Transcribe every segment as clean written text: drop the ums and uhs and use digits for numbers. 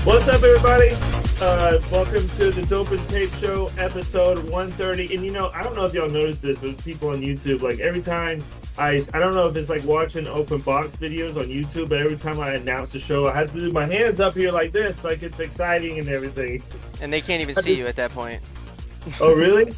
What's up, everybody? Welcome to the Dope and Tape Show, episode 130. And I don't know if y'all noticed this, but people on YouTube, like every time I don't know if it's like watching open box videos on YouTube, but every time I announce the show, I have to do my hands up here like this, like it's exciting and everything. And they can't even see you at that point. Oh, really?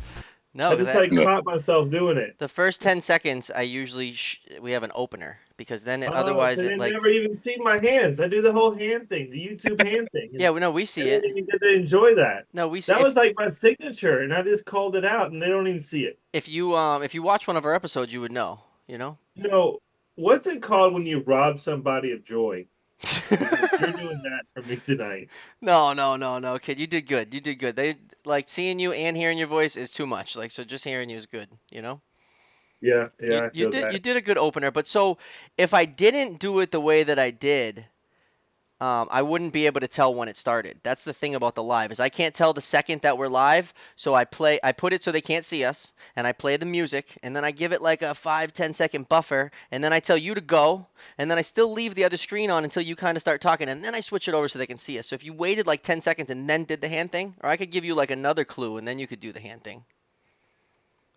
No, I just like caught myself doing it. the first 10 seconds, I usually we have an opener because then Oh, otherwise so they it like never even see my hands. I do the whole hand thing, the YouTube hand thing. yeah, we know we I see didn't it. even get to enjoy that. No, we see That was like my signature, and I just called it out, and they don't even see it. if you watch one of our episodes, you would know. What's it called when you rob somebody of joy? You're doing that for me tonight. No, kid. You did good. You did good. They like seeing you and hearing your voice is too much. Like so, just hearing you is good. Yeah, You I you feel did that. you did a good opener. But so if I didn't do it the way that I did, I wouldn't be able to tell when it started. That's the thing about the live is I can't tell the second that we're live. So I put it so they can't see us, and I play the music, and then I give it like a 5-10 second buffer, and then I tell you to go, and then I still leave the other screen on until you kind of start talking, and then I switch it over so they can see us. So if you waited like 10 seconds and then did the hand thing, or I could give you like another clue, and then you could do the hand thing.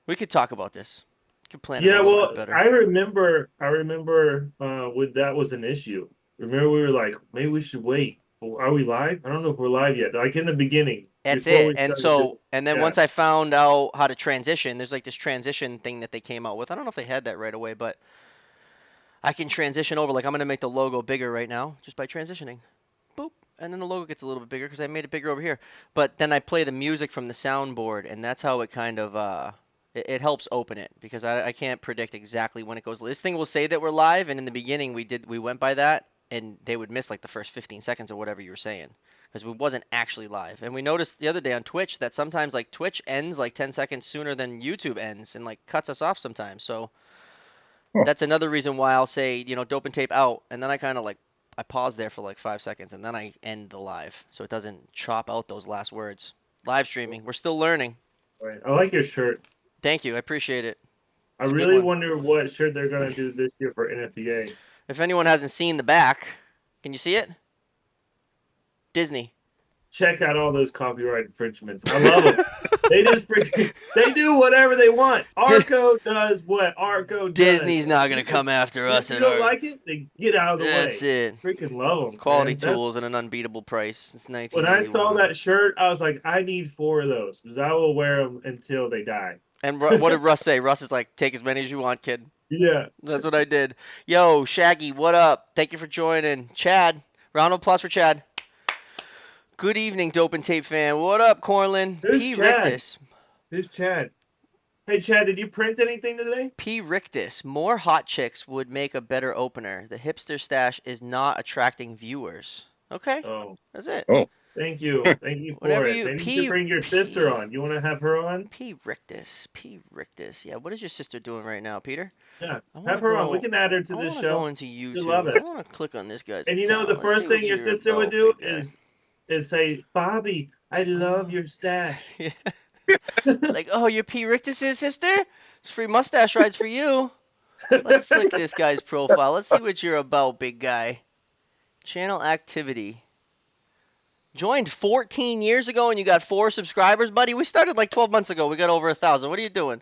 We could talk about this. We could plan it a Yeah, little bit well, better. I remember when that was an issue. Remember we were like, maybe we should wait. Are we live? I don't know if we're live yet. Like in the beginning, That's before it. we And started so, and then yeah. once I found out how to transition, there's like this transition thing that they came out with. I don't know if they had that right away, but I can transition over. Like I'm gonna make the logo bigger right now just by transitioning. Boop. And then the logo gets a little bit bigger because I made it bigger over here. But then I play the music from the soundboard, and that's how it kind of it helps open it because I can't predict exactly when it goes. This thing will say that we're live, and in the beginning we went by that, and they would miss like the first 15 seconds or whatever you were saying because we wasn't actually live. And we noticed the other day on Twitch that sometimes like Twitch ends like 10 seconds sooner than YouTube ends and like cuts us off sometimes. So Huh. that's another reason why I'll say, dope and tape out, and then I kind of like I pause there for like 5 seconds, and then I end the live, so it doesn't chop out those last words. Live streaming, we're still learning. Right. I like your shirt. Thank you, I appreciate it. I It's a good really one. wonder what shirt they're gonna do this year for NFPA. If anyone hasn't seen the back, can you see it? Disney. Check out all those copyright infringements. I love them. They just they do whatever they want. Arco does what Arco does. Disney's not gonna come after us. If you don't like it, they get out of the way. That's it. Freaking love them. Quality man. tools and an unbeatable price. It's When I saw 1981. that shirt, I was like, I need 4 of those because I will wear them until they die. And what did Russ say? Russ is like, take as many as you want, kid. Yeah. That's what I did. Yo, Shaggy, what up? Thank you for joining. Chad, round of applause for Chad. Good evening, Dope and Tape fan. What up, Corlin? Who's P. Chad? Rictus. Who's Chad? Hey, Chad, did you print anything today? P. Rictus. More hot chicks would make a better opener. The hipster stash is not attracting viewers. Okay, Oh, that's it. Oh, thank you. Thank you for Whatever it. you- Maybe you P- should bring your sister on. You want to have her on? P. Rictus. P. Rictus. Yeah, what is your sister doing right now, Peter? Yeah, I wanna have her on. go- We can add her to I this want to go show. into YouTube. love it. I want to click on this guy's And the account. first Let's see thing what your you're sister would about, do big guy. is say, Bobby, I love your stash. Yeah. Like, oh, you're P. Rictus's sister? It's free mustache rides for you. Let's click this guy's profile. Let's see what you're about, big guy. Channel activity. Joined 14 years ago and you got 4 subscribers, buddy? We started like 12 months ago. We got over 1,000. What are you doing?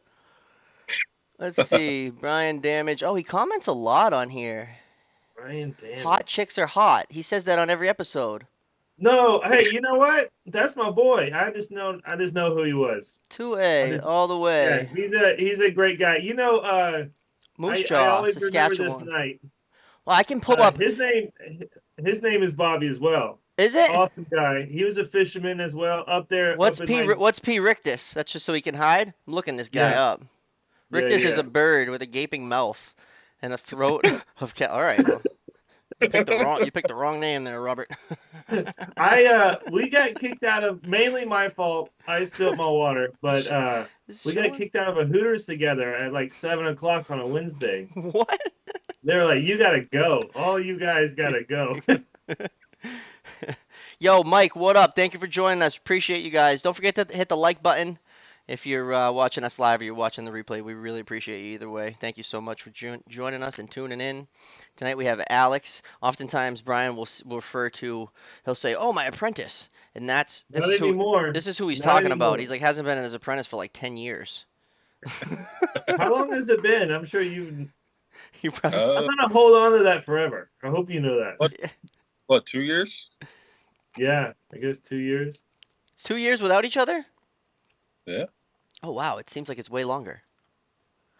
Let's see. Brian Damage. Oh, he comments a lot on here. Brian, damn. Hot chicks are hot. He says that on every episode. No, hey, you know what? That's my boy. I just know who he was. 2A, all the Yeah, way. he's a great guy. Moose I Jaw, always remember this Saskatchewan. night. Well, I can pull up. His name is Bobby as well. Is it? Awesome guy. He was a fisherman as well up there. What's up in P? like, What's P. Rictus? That's just so he can hide. I'm looking this guy Yeah. up. Rictus is a bird with a gaping mouth and a throat of cat. All right, well, you picked the wrong name there, Robert. We got kicked out of, mainly my fault. I spilled my water, but we got kicked out of a Hooters together at like 7 o'clock on a Wednesday. What? They were like, "You gotta go. All you guys gotta go." Yo, Mike, what up? Thank you for joining us. Appreciate you guys. Don't forget to hit the like button If you're watching us live or you're watching the replay, we really appreciate you either way. Thank you so much for joining us and tuning in. Tonight we have Alex. Oftentimes Brian will refer to, he'll say, "Oh, my apprentice," and this Not is who anymore. he's Not talking about. anymore. He's like hasn't been his apprentice for like 10 years. How long has it been? I'm sure you. You probably I'm Uh, gonna hold on to that forever. I hope you know that. what yeah. what 2 years? Yeah, I guess 2 years. 2 years without each other? Yeah. Oh wow, it seems like it's way longer.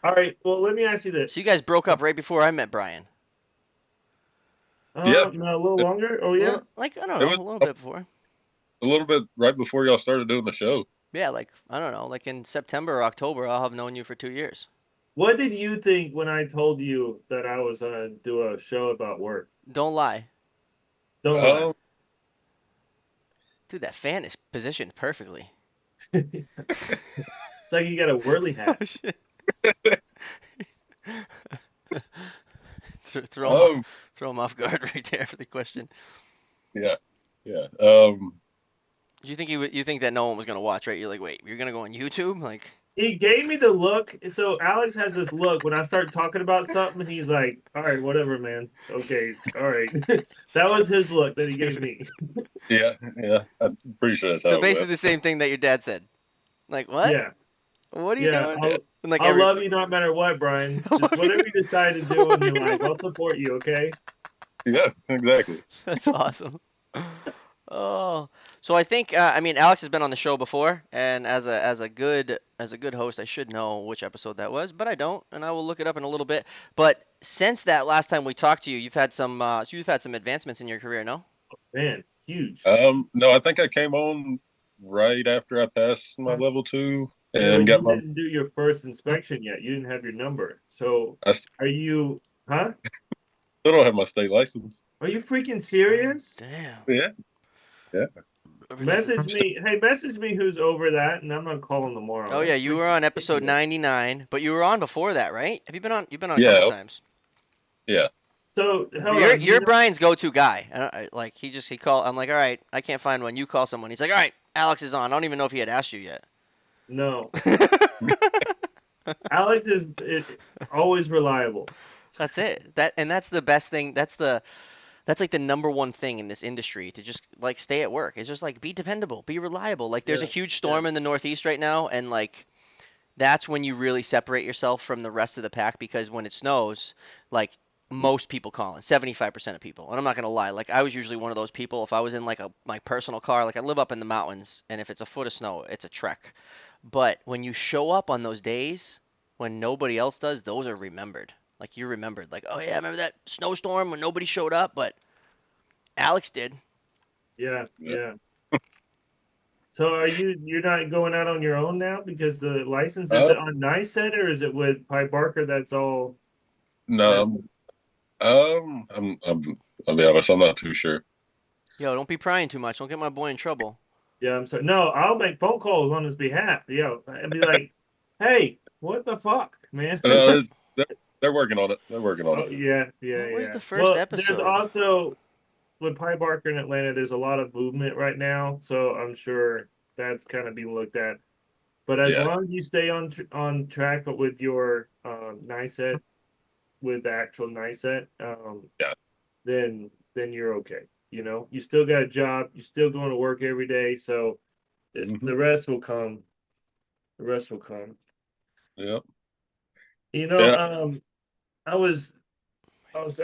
All right. Well, let me ask you So you this. guys broke up right before I met Brian. Yeah. No, a little It, longer. Oh A yeah. little, like I don't it know, was a little bit before. a little bit right before y'all started doing the show. Yeah, like I don't know, like in September or October, I'll have known you for 2 years. What did you think when I told you that I was gonna do a show about work? Don't lie. Don't lie. Um, Dude, that fan is positioned perfectly. It's like you got a whirly Oh hat. shit. Throw him off, um, throw him off guard right there for the question. yeah, yeah. You think you think that no one was gonna watch, right? You're like, wait, you're gonna go on YouTube? Like, He gave me the look. So Alex has this look when I start talking about something, and he's like, "All right, whatever, man. Okay, all right." That was his look that he gave me. Yeah, yeah. I'm pretty sure that's so how it basically went. the same thing that your dad said. Like, what? Yeah, What are you yeah. doing? Yeah, And like I'll every, love you no matter what, Brian. I Just love you. whatever you decide to do I in love your you. life, I'll support you. Okay. yeah, exactly. That's awesome. Oh, so I think I mean Alex has been on the show before, and as a good host, I should know which episode that was, but I don't, and I will look it up in a little bit. But since that last time we talked to you, you've had some advancements in your career, no? Man, huge. No, I think I came on right after I passed my level 2 Yeah, and but you got my. didn't do your first inspection yet. You didn't have your number. So I still are you, huh? don't have my state license. Are you freaking Oh, serious? damn. Yeah, yeah. Everything. Message me. Hey, message me who's over that, and I'm gonna call him tomorrow. Oh yeah, That's you were freaking on episode ridiculous. 99, but you were on before that, right? Have you been on? You've been on a couple Yeah, times. yeah. So hold You're on. Do you you're know? Brian's go-to guy. Like he call. I'm like, all right, I can't find one. You call someone. He's like, all right, Alex is on. I don't even know if he had asked you yet. No. Alex is always reliable. That's it. That's the best thing. That's like the number one thing in this industry to just like stay at work. It's just like be dependable, be reliable. Like there's a Yeah. huge Yeah. storm in the Northeast right now, and like that's when you really separate yourself from the rest of the pack because when it snows, like most people call in, 75% of people. And I'm not gonna lie, like I was usually one of those people. If I was in like my personal car, like I live up in the mountains, and if it's a foot of snow, it's a trek. But when you show up on those days when nobody else does, those are remembered. Like you remembered, like, oh yeah, I remember that snowstorm when nobody showed up, but Alex did. Yeah. Yeah. Yeah. So you're not going out on your own now because the license is Uh, it on NICET or is it with Pi Barker? That's all. no, That's I'll be honest, I'm not too sure. Yo, don't be prying too much. Don't get my boy in trouble. yeah. I'm sorry. No, I'll make phone calls on his behalf. Yo, I'd be like, hey, what the fuck, man? No, they're working on it. They're working on Oh it. yeah, yeah, What was yeah. the first Well, there's episode? also with Pi Barker in Atlanta, there's a lot of movement right now, so I'm sure that's kind of being looked at. But as Yeah, long as you stay on track with your NICET, with the actual NICET, yeah. then you're okay. You know, you still got a job, you're still going to work every day, so Hmm. the rest will come. The rest will come. Yeah, You know, yeah. I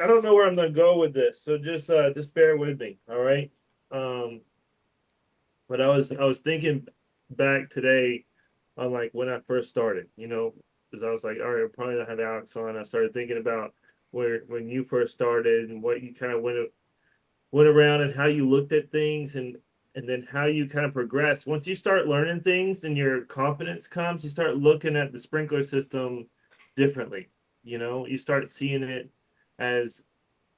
don't know where I'm gonna go with this, so just bear with me, all right? Um, but I was thinking back today on like when I first started, because I was like, all right, I'll probably not have Alex on. I started thinking about where when you first started and what you kind of went around and how you looked at things and then how you kind of progress. Once you start learning things and your confidence comes, you start looking at the sprinkler system differently. You start seeing it as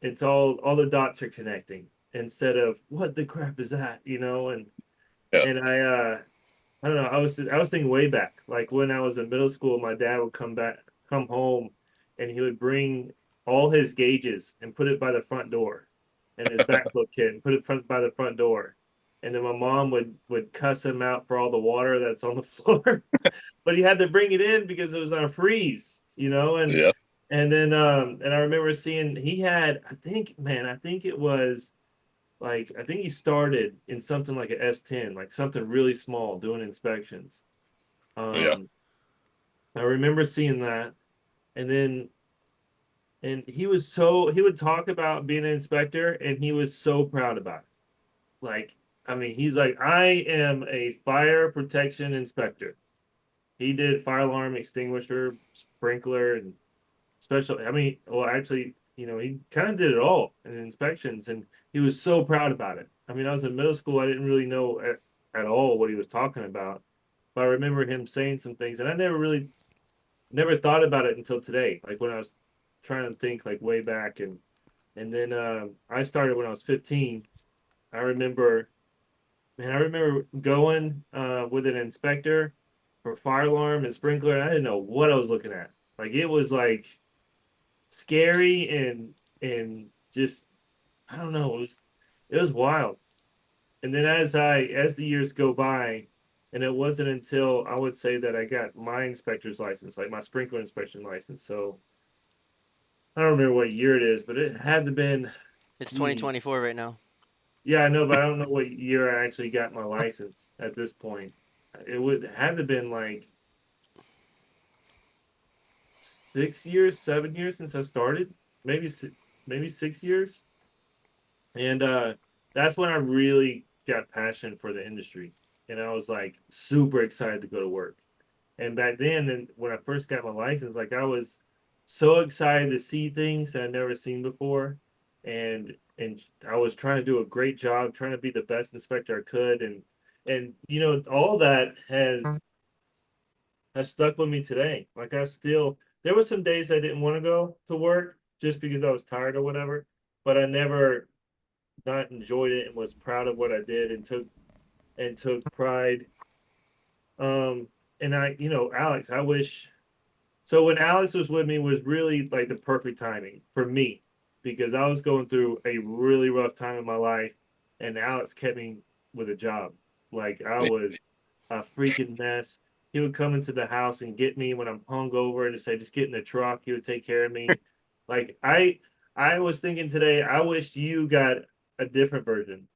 it's all the dots are connecting instead of what the crap is that, Yeah. and I don't know, I was thinking way back, like when I was in middle school, my dad would come home and he would bring all his gauges and put it by the front door and his backflip kit and put it by the front door. and then my mom would cuss him out for all the water that's on the floor. But he had to bring it in because it was on a freeze, Yeah. and then and I remember seeing he had, I think it was like, I think he started in something like an S10, like something really small doing inspections. Yeah. Um, I remember seeing that, and then and he would talk about being an inspector, and he was so proud about it. Like, I mean, he's like, I am a fire protection inspector. He did fire alarm extinguisher, sprinkler, and special. I mean, well, actually, he kind of did it all in inspections, and he was so proud about it. I mean, I was in middle school. I didn't really know at all what he was talking about, but I remember him saying some things, and I never thought about it until today. Like when I was trying to think like way back, and then I started when I was 15. I remember, man, I remember going with an inspector for fire alarm and sprinkler, and I didn't know what I was looking at. Like it was like scary and just, I don't know, it was wild. And then as the years go by, and it wasn't until I would say that I got my inspector's license, like my sprinkler inspection license. So I don't remember what year it is, but it had to been, It's geez. 2024 right now. Yeah, I know, but I don't know what year I actually got my license at this point. It would had to been like 6 years, 7 years since I started, maybe maybe 6 years. And that's when I really got passion for the industry. And I was like super excited to go to work. And back then, and when I first got my license, like I was so excited to see things that I'd never seen before. And I was trying to do a great job, trying to be the best inspector I could. And all that has stuck with me today. Like I still, there were some days I didn't want to go to work just because I was tired or whatever, but I never not enjoyed it and was proud of what I did and took pride. Um, and Alex, I wish so when Alex was with me was really like the perfect timing for me because I was going through a really rough time in my life, and Alex kept me with a job. Like I was a freaking mess. He would come into the house and get me when I'm hungover and just say, just get in the truck. He would take care of me. Like I was thinking today, I wished you got a different version.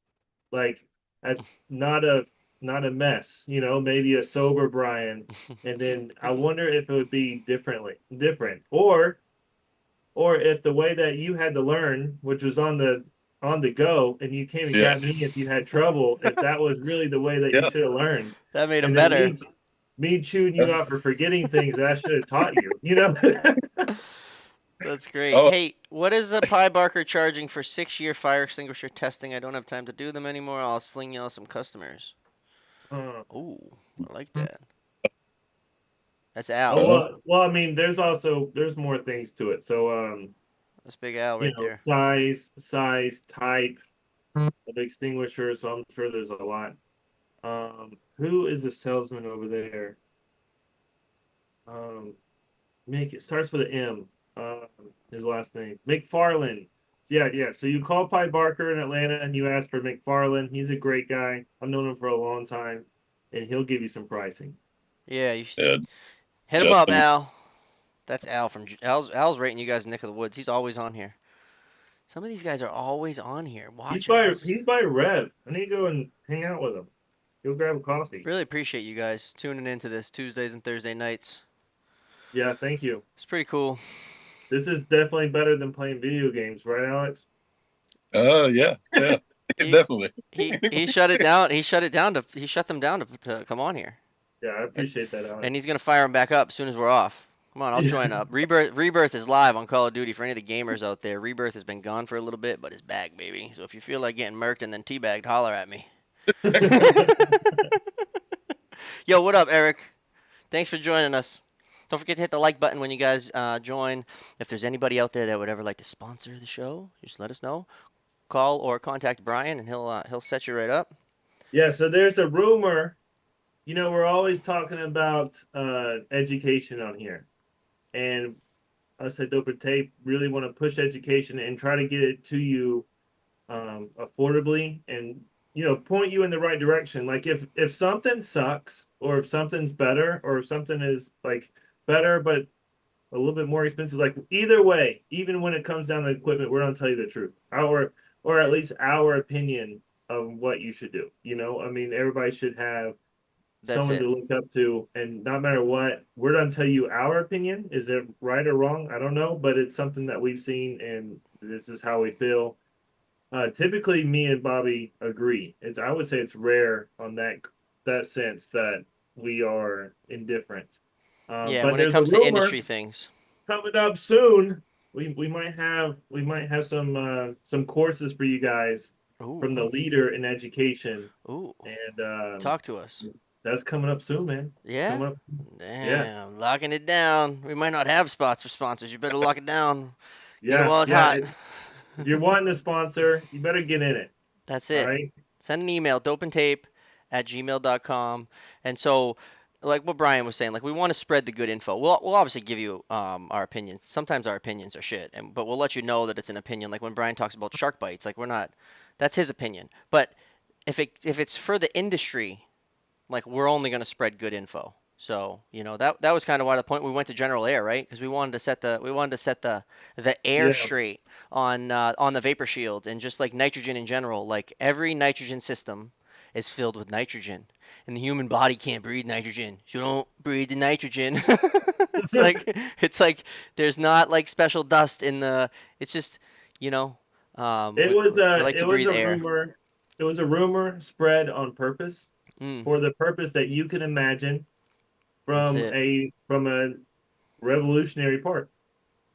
Like a, not a not a mess, maybe a sober Brian. And then I wonder if it would be different, or if the way that you had to learn, which was on the go, and you came and Yeah. got me if you had trouble, if that was really the way that you Yeah. should have learned. That made him And then better. me chewing you out for forgetting things that I should have taught you. That's great. Oh, Hey, what is a Pi Barker charging for 6-year fire extinguisher testing? I don't have time to do them anymore. I'll sling y'all some customers. Uh, Ooh, I like that. That's oh, Al. uh, well, I mean, there's more things to it. So That's Big Al right there. size, type of extinguisher. So I'm sure there's a lot. Who is the salesman over there? Um, Make it starts with an M. His last name McFarland. Yeah, yeah. So you call Pi Barker in Atlanta and you ask for McFarland. He's a great guy. I've known him for a long time, and he'll give you some pricing. Yeah, yeah. hit him up, Justin. Al. That's Al from Al's rating you guys Nick of the Woods. He's always on here. Some of these guys are always on here He's watching by us. he's by Rev. I need to go and hang out with him. He'll grab a coffee. Really appreciate you guys tuning into this Tuesdays and Thursday nights. Yeah, thank you. It's pretty cool. This is definitely better than playing video games, right, Alex? Yeah. Yeah. He Definitely. he shut it down. He shut them down to come on here. Yeah, I And appreciate that, and Alex. he's gonna fire them back up as soon as we're off. Come on, I'll join up. Rebirth is live on Call of Duty for any of the gamers out there. Rebirth has been gone for a little bit, but is back, baby. So if you feel like getting murked and then teabagged, holler at me. Yo, what up, Eric? Thanks for joining us. Don't forget to hit the like button when you guys join. If there's anybody out there that would ever like to sponsor the show, just let us know. Call or contact Brian, and he'll set you right up. Yeah, so there's a rumor. We're always talking about education on here. And us at Dope and Tape really want to push education and try to get it to you affordably and point you in the right direction. Like if something sucks, or if something's better, or if something is like better but a little bit more expensive, like either way, even when it comes down to equipment, we're gonna tell you the truth. Or at least our opinion of what you should do. I mean, everybody should have That's someone it. to look up to, and not matter what, we're gonna tell you our opinion. Is it right or wrong? I don't know, but it's something that we've seen, and this is how we feel. Typically, me and Bobby agree. I would say it's rare on that sense that we are indifferent. Yeah, But when it there's a comes to rumor industry things. coming up soon. We might have some courses for you guys Ooh, from the leader in education, ooh. and Talk to us. that's coming up soon, man. Yeah? Coming up. Yeah, Damn, locking it down. We might not have spots for sponsors. You better lock it down. Get it yeah, while it's yeah. hot. If you're wanting the sponsor, you better get in it. That's All it. right. Send an email, dopandtape@gmail.com. And so, like what Brian was saying, like we want to spread the good info. We'll obviously give you our opinions. Sometimes our opinions are shit, but we'll let you know that it's an opinion. Like when Brian talks about shark bites, like we're not. That's his opinion. But if it's for the industry, like we're only going to spread good info. So that was kind of why the point we went to General Air, right? Because we wanted to set the air Yeah. straight on the vapor shield, and just like nitrogen in general, like every nitrogen system is filled with nitrogen, and the human body can't breathe nitrogen. So don't breathe the nitrogen. it's like there's not like special dust in the. It's just you know It we, was we a like it to was breathe a air. rumor. It was a rumor spread on purpose, Mm, for the purpose that you can imagine, that's from it. a revolutionary part,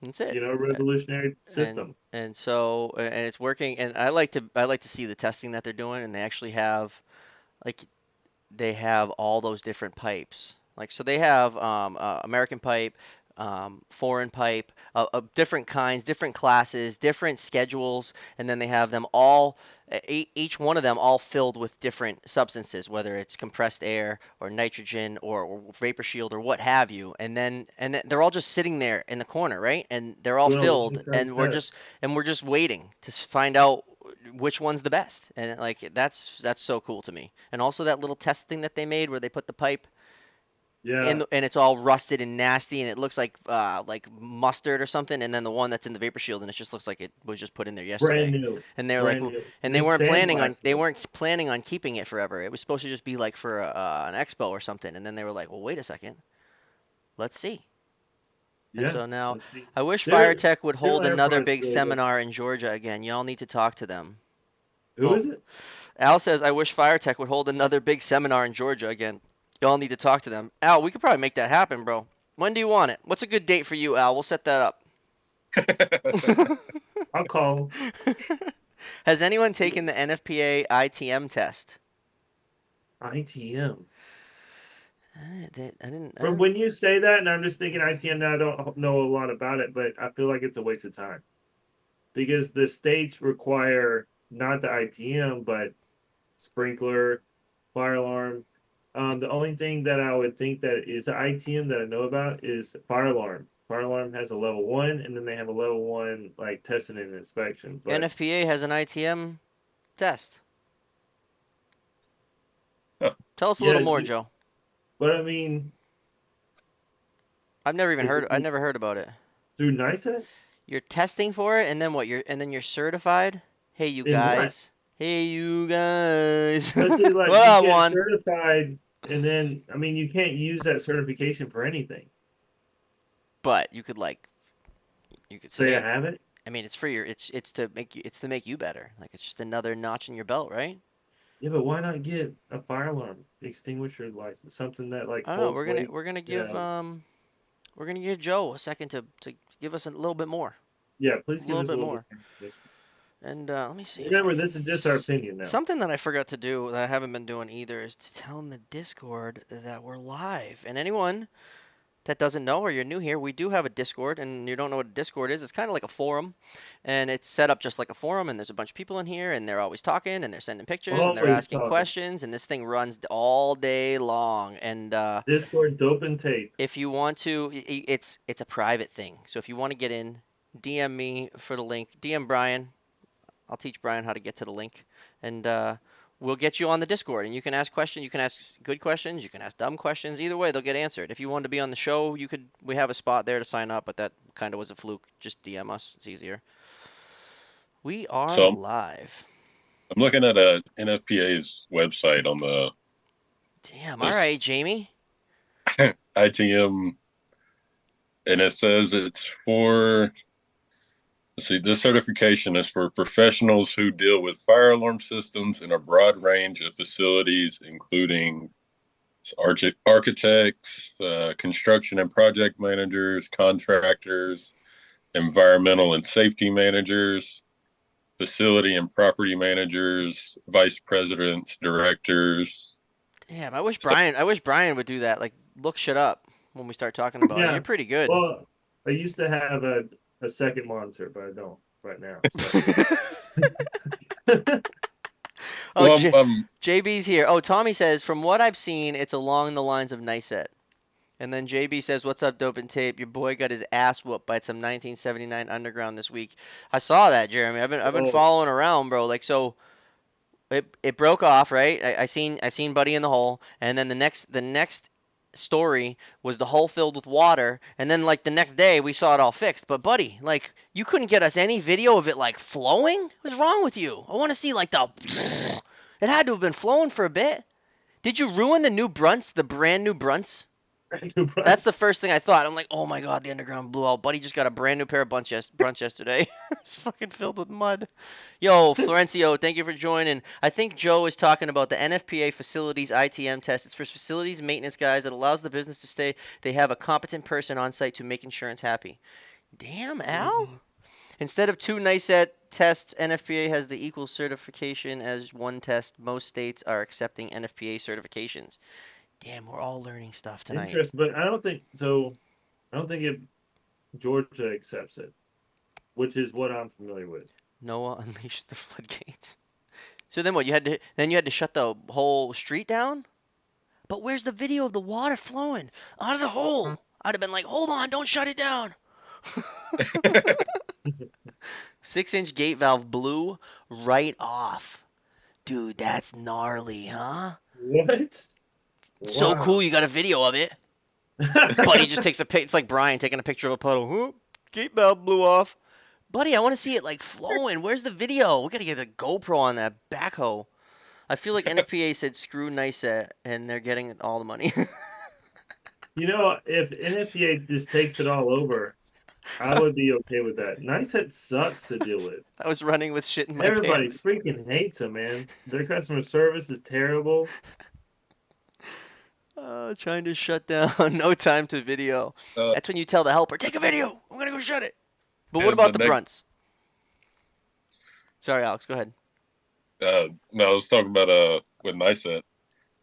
That's it. revolutionary and system. and so and it's working, and I like to see the testing that they're doing, and they actually have like they have all those different pipes. Like so they have American pipe, foreign pipe, of different kinds, different classes, different schedules, and then they have them all, each one of them all filled with different substances, whether it's compressed air or nitrogen or vapor shield or what have you. And then they're all just sitting there in the corner, right? And they're all Doing a filled, long-term test. and we're just waiting to find out which one's the best. And like that's so cool to me. And also that little test thing that they made where they put the pipe Yeah, and it's all rusted and nasty, and it looks like mustard or something. And then the one that's in the vapor shield, and it just looks like it was just put in there brand yesterday. new, And they were like, brand new. and they Just weren't planning on sandblasted they them. weren't planning on keeping it forever. It was supposed to just be like for an expo or something. And then they were like, well, wait a second, let's see. And Yeah, so now, let's see. I wish They're FireTech would their hold another enterprise is big really good. seminar in Georgia again. Y'all need to talk to them. Who Oh, is it? Al says, I wish FireTech would hold another big seminar in Georgia again. Y'all need to talk to them. Al, we could probably make that happen, bro. When do you want it? What's a good date for you, Al? We'll set that up. I'll call Has anyone them. taken the NFPA ITM test? ITM. I didn't. From when you say that, and I'm just thinking ITM now, I don't know a lot about it, but I feel like it's a waste of time, because the states require not the ITM, but sprinkler, fire alarm. The only thing that I would think that is the ITM that I know about is fire alarm. Fire alarm has a level one, and then they have a level one like testing and inspection. But NFPA has an ITM test. Huh. Tell us a little yeah, more, Joe. but I mean, I've never even is heard. it I've never heard about it. through NICET? You're testing for it, and then what? You're certified. Hey, you In what? guys. Hey, you guys. Let's see, like Well, you I get won. certified, and then I mean, you can't use that certification for anything. But you could Say say I it. have it. I mean, it's for your. It's to make you better. Like it's just another notch in your belt, right? Yeah, but why not get a fire alarm extinguisher license? Something that like I don't know. holds We're gonna weight. we're gonna Yeah. give Joe a second to give us a little bit more, Yeah, a please give little us a bit little bit more. more information. And let me see if I Remember, can. this is just our opinion now. Something that I forgot to do that I haven't been doing either is to tell them the Discord that we're live. And anyone that doesn't know or you're new here, we do have a Discord, and you don't know what a Discord is. It's kind of like a forum, and it's set up just like a forum. And there's a bunch of people in here, and they're always talking, and they're sending pictures, and they're Always asking talking. questions, and this thing runs all day long. And Discord, dope and tape. if you want to, it's a private thing. So if you want to get in, DM me for the link. DM Brian. I'll teach Brian how to get to the link, and we'll get you on the Discord, and you can ask questions. You can ask good questions. You can ask dumb questions. Either way, they'll get answered. If you wanted to be on the show, you could. We have a spot there to sign up, but that kind of was a fluke. Just DM us. It's easier. We are So live. I'm looking at a NFPA's website on the Damn. All this right, Jamie. ITM, and it says it's for. Let's see, this certification is for professionals who deal with fire alarm systems in a broad range of facilities, including architects, construction and project managers, contractors, environmental and safety managers, facility and property managers, vice presidents, directors. Damn. I wish So, Brian. I wish Brian would do that. Like, look shit up when we start talking about it. You're Yeah. pretty good. Well, I used to have a second monitor, but I don't right now. So Oh, well, JB's here. Oh, Tommy says, from what I've seen, it's along the lines of Niceet. And then JB says, "What's up, Dope and Tape? Your boy got his ass whooped by some 1979 Underground this week." I saw that, Jeremy. I've been oh, following around, bro. Like, so it broke off, right? I seen Buddy in the hole, and then the next story was the hole filled with water, and then like the next day we saw it all fixed. But Buddy, like, you couldn't get us any video of it like flowing? What's wrong with you? I want to see like the. It had to have been flowing for a bit. Did you ruin the new brunts, the brand new brunts? new That's the price. first thing I thought. I'm like, oh my god, the underground blew out. Buddy just got a brand new pair of brunch yesterday. It's fucking filled with mud. Yo, Florencio, thank you for joining. I think Joe is talking about the NFPA facilities ITM test. It's for facilities maintenance guys. It allows the business to stay. They have a competent person on site to make insurance happy. Damn, Al. Mhm. Instead of two NICET tests, NFPA has the equal certification as one test. Most states are accepting NFPA certifications. Damn, we're all learning stuff tonight. Interesting, but I don't think so. I don't think if Georgia accepts it, which is what I'm familiar with. Noah unleashed the floodgates. So then what? You had to shut the whole street down? But where's the video of the water flowing out of the hole? I'd have been like, hold on, don't shut it down. 6-inch gate valve blew right off. Dude, that's gnarly, huh? What? So Wow. cool, you got a video of it. Buddy just takes a pic. It's like Brian taking a picture of a puddle. Whoop, gate valve blew off. Buddy, I want to see it like flowing. Where's the video? We gotta get a GoPro on that backhoe. I feel like NFPA said screw NICET and they're getting all the money. You know, if NFPA just takes it all over, I would be okay with that. NICET sucks to deal with. I was running with shit in my Everybody pants. freaking hates them, man. Their customer service is terrible. Trying to shut down. No time to video. uh, That's when you tell the helper, take a video. I'm gonna go shut it. But what and the about the next, brunts? Sorry, Alex. Go ahead. no, I was talking about with NICET.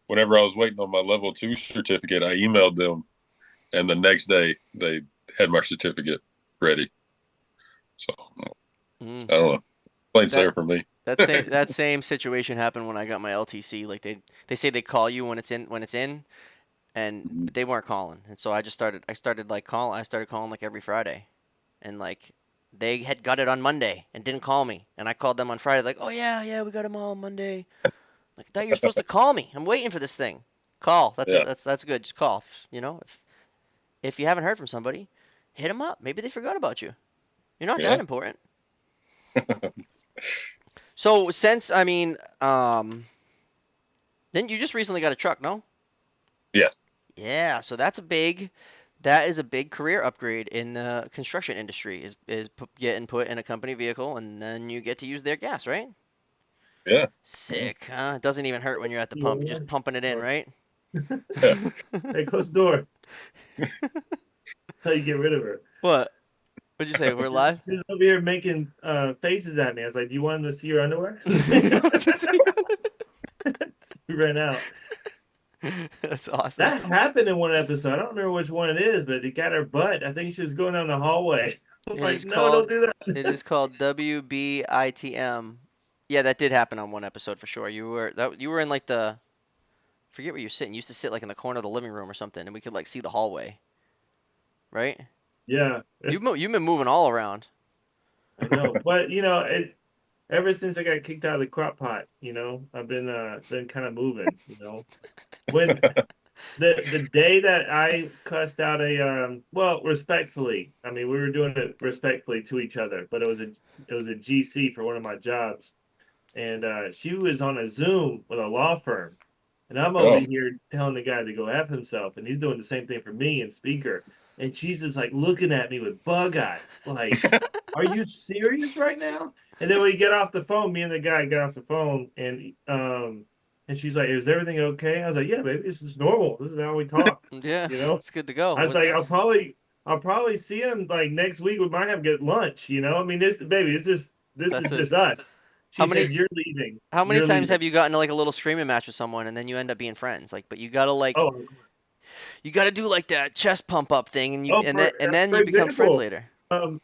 Whenever I was waiting on my level 2 certificate, I emailed them, and the next day they had my certificate ready. So Mm. I don't know. Plain That sailing for me. that same situation happened when I got my LTC. Like they say they call you when it's in, and but they weren't calling, and so I started calling like every Friday, and like they had got it on Monday and didn't call me, and I called them on Friday like, oh yeah, we got them all on Monday. Like, I thought you were supposed to call me. I'm waiting for this thing. Call. That's Yeah, it. That's good. Just call. You know, if you haven't heard from somebody, hit them up. Maybe they forgot about you. You're not that yeah. important. So since I mean, then you just recently got a truck, no? Yeah. Yeah. So that is a big career upgrade in the construction industry. Is getting put in a company vehicle and then you get to use their gas, right? Yeah. Sick, huh? It doesn't even hurt when you're at the pump. You're just pumping it in, Oh. right? Yeah. Hey, close the door. That's how you get rid of her. What? What'd you say? We're live? She's over here making faces at me. I was like, "Do you want them to see your underwear?" She ran out. That's awesome. That happened in one episode. I don't remember which one it is, but it got her butt. I think she was going down the hallway. I'm It like, is no, don't called do it that. is called WBITM. Yeah, that did happen on one episode for sure. You were in like the forget where you're sitting. You used to sit like in the corner of the living room or something, and we could like see the hallway, right? Yeah, You've been moving all around. I know, but you know, ever since I got kicked out of the crop pot, I've been kind of moving, When the day that I cussed out well, respectfully. I mean, we were doing it respectfully to each other, but it was a GC for one of my jobs, and she was on a Zoom with a law firm, and I'm over Oh, here telling the guy to go F himself, and he's doing the same thing for me and speaker. And she's just like looking at me with bug eyes, like, are you serious right now? And then we get off the phone, me and the guy get off the phone, and she's like, is everything okay? I was like, yeah, baby, this is normal. This is how we talk, Yeah, you know? it's good to go. I was like, I'll probably see him like next week. We might have to get lunch. I mean, this is That's it. just us. How She many said, you're leaving. how many You're times leaving. have you gotten to like a little screaming match with someone and then you end up being friends? Like, but Oh, you gotta do like that chest pump up thing and you oh, and for then and then for you become friends example, later. um,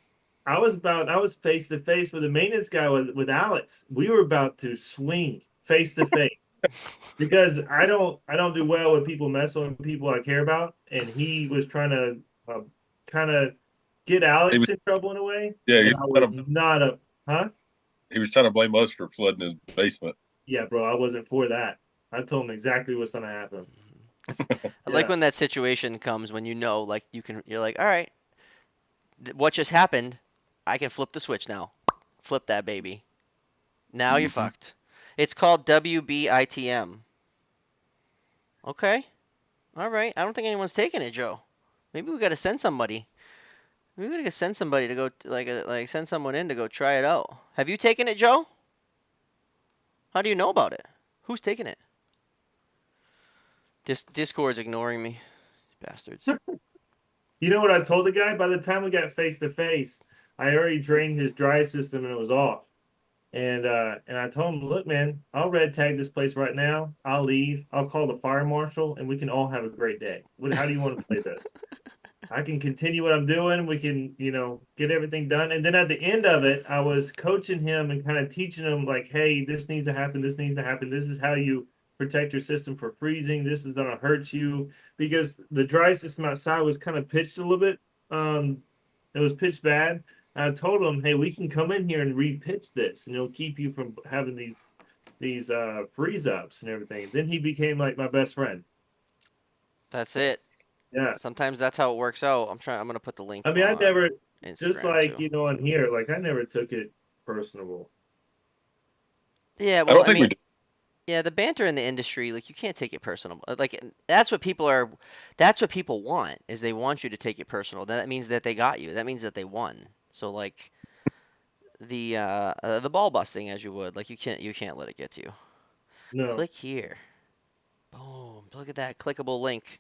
I was face to face with the maintenance guy with Alex. We were about to swing face to face because I don't do well with people messing with people I care about, and he was trying to kind of get he Alex was in trouble in a way, yeah, and I was not a huh? he was trying to blame us for flooding his basement. Yeah, bro, I wasn't for that. I told him exactly what's gonna happen. I like Yeah. when that situation comes when like you're like, all right, what just happened? I can flip the switch now. Flip that baby. Now you're Mhm. fucked. It's called WBITM. Okay. All right. I don't think anyone's taking it, Joe. Maybe we got to send somebody. Maybe we got to send somebody to go like send someone in to go try it out. Have you taken it, Joe? How do you know about it? Who's taking it? Discord's ignoring me. Bastards. You know what I told the guy? By the time we got face to face, I already drained his dry system and it was off. And I told him, look, man, I'll red tag this place right now. I'll leave. I'll call the fire marshal, and we can all have a great day. How do you want to play this? I can continue what I'm doing. We can, get everything done. And then at the end of it, I was coaching him and kind of teaching him, like, hey, this needs to happen. This needs to happen. This is how you protect your system for freezing. This is going to hurt you because the dry system outside was kind of pitched a little bit. It was pitched bad. I told him, hey, we can come in here and repitch this, and it'll keep you from having these freeze ups and everything. Then he became like my best friend. That's it. Yeah. Sometimes that's how it works out. I'm gonna put the link I mean, I on never, just Instagram like too. on here, like I never took it personal. Yeah, I well, don't I think we mean, do. yeah, the banter in the industry, like you can't take it personal. Like that's what people want, is they want you to take it personal. That means that they got you. That means that they won. So like the ball busting as you would, like you can't let it get to you. No, Click here. Boom. Look at that clickable link.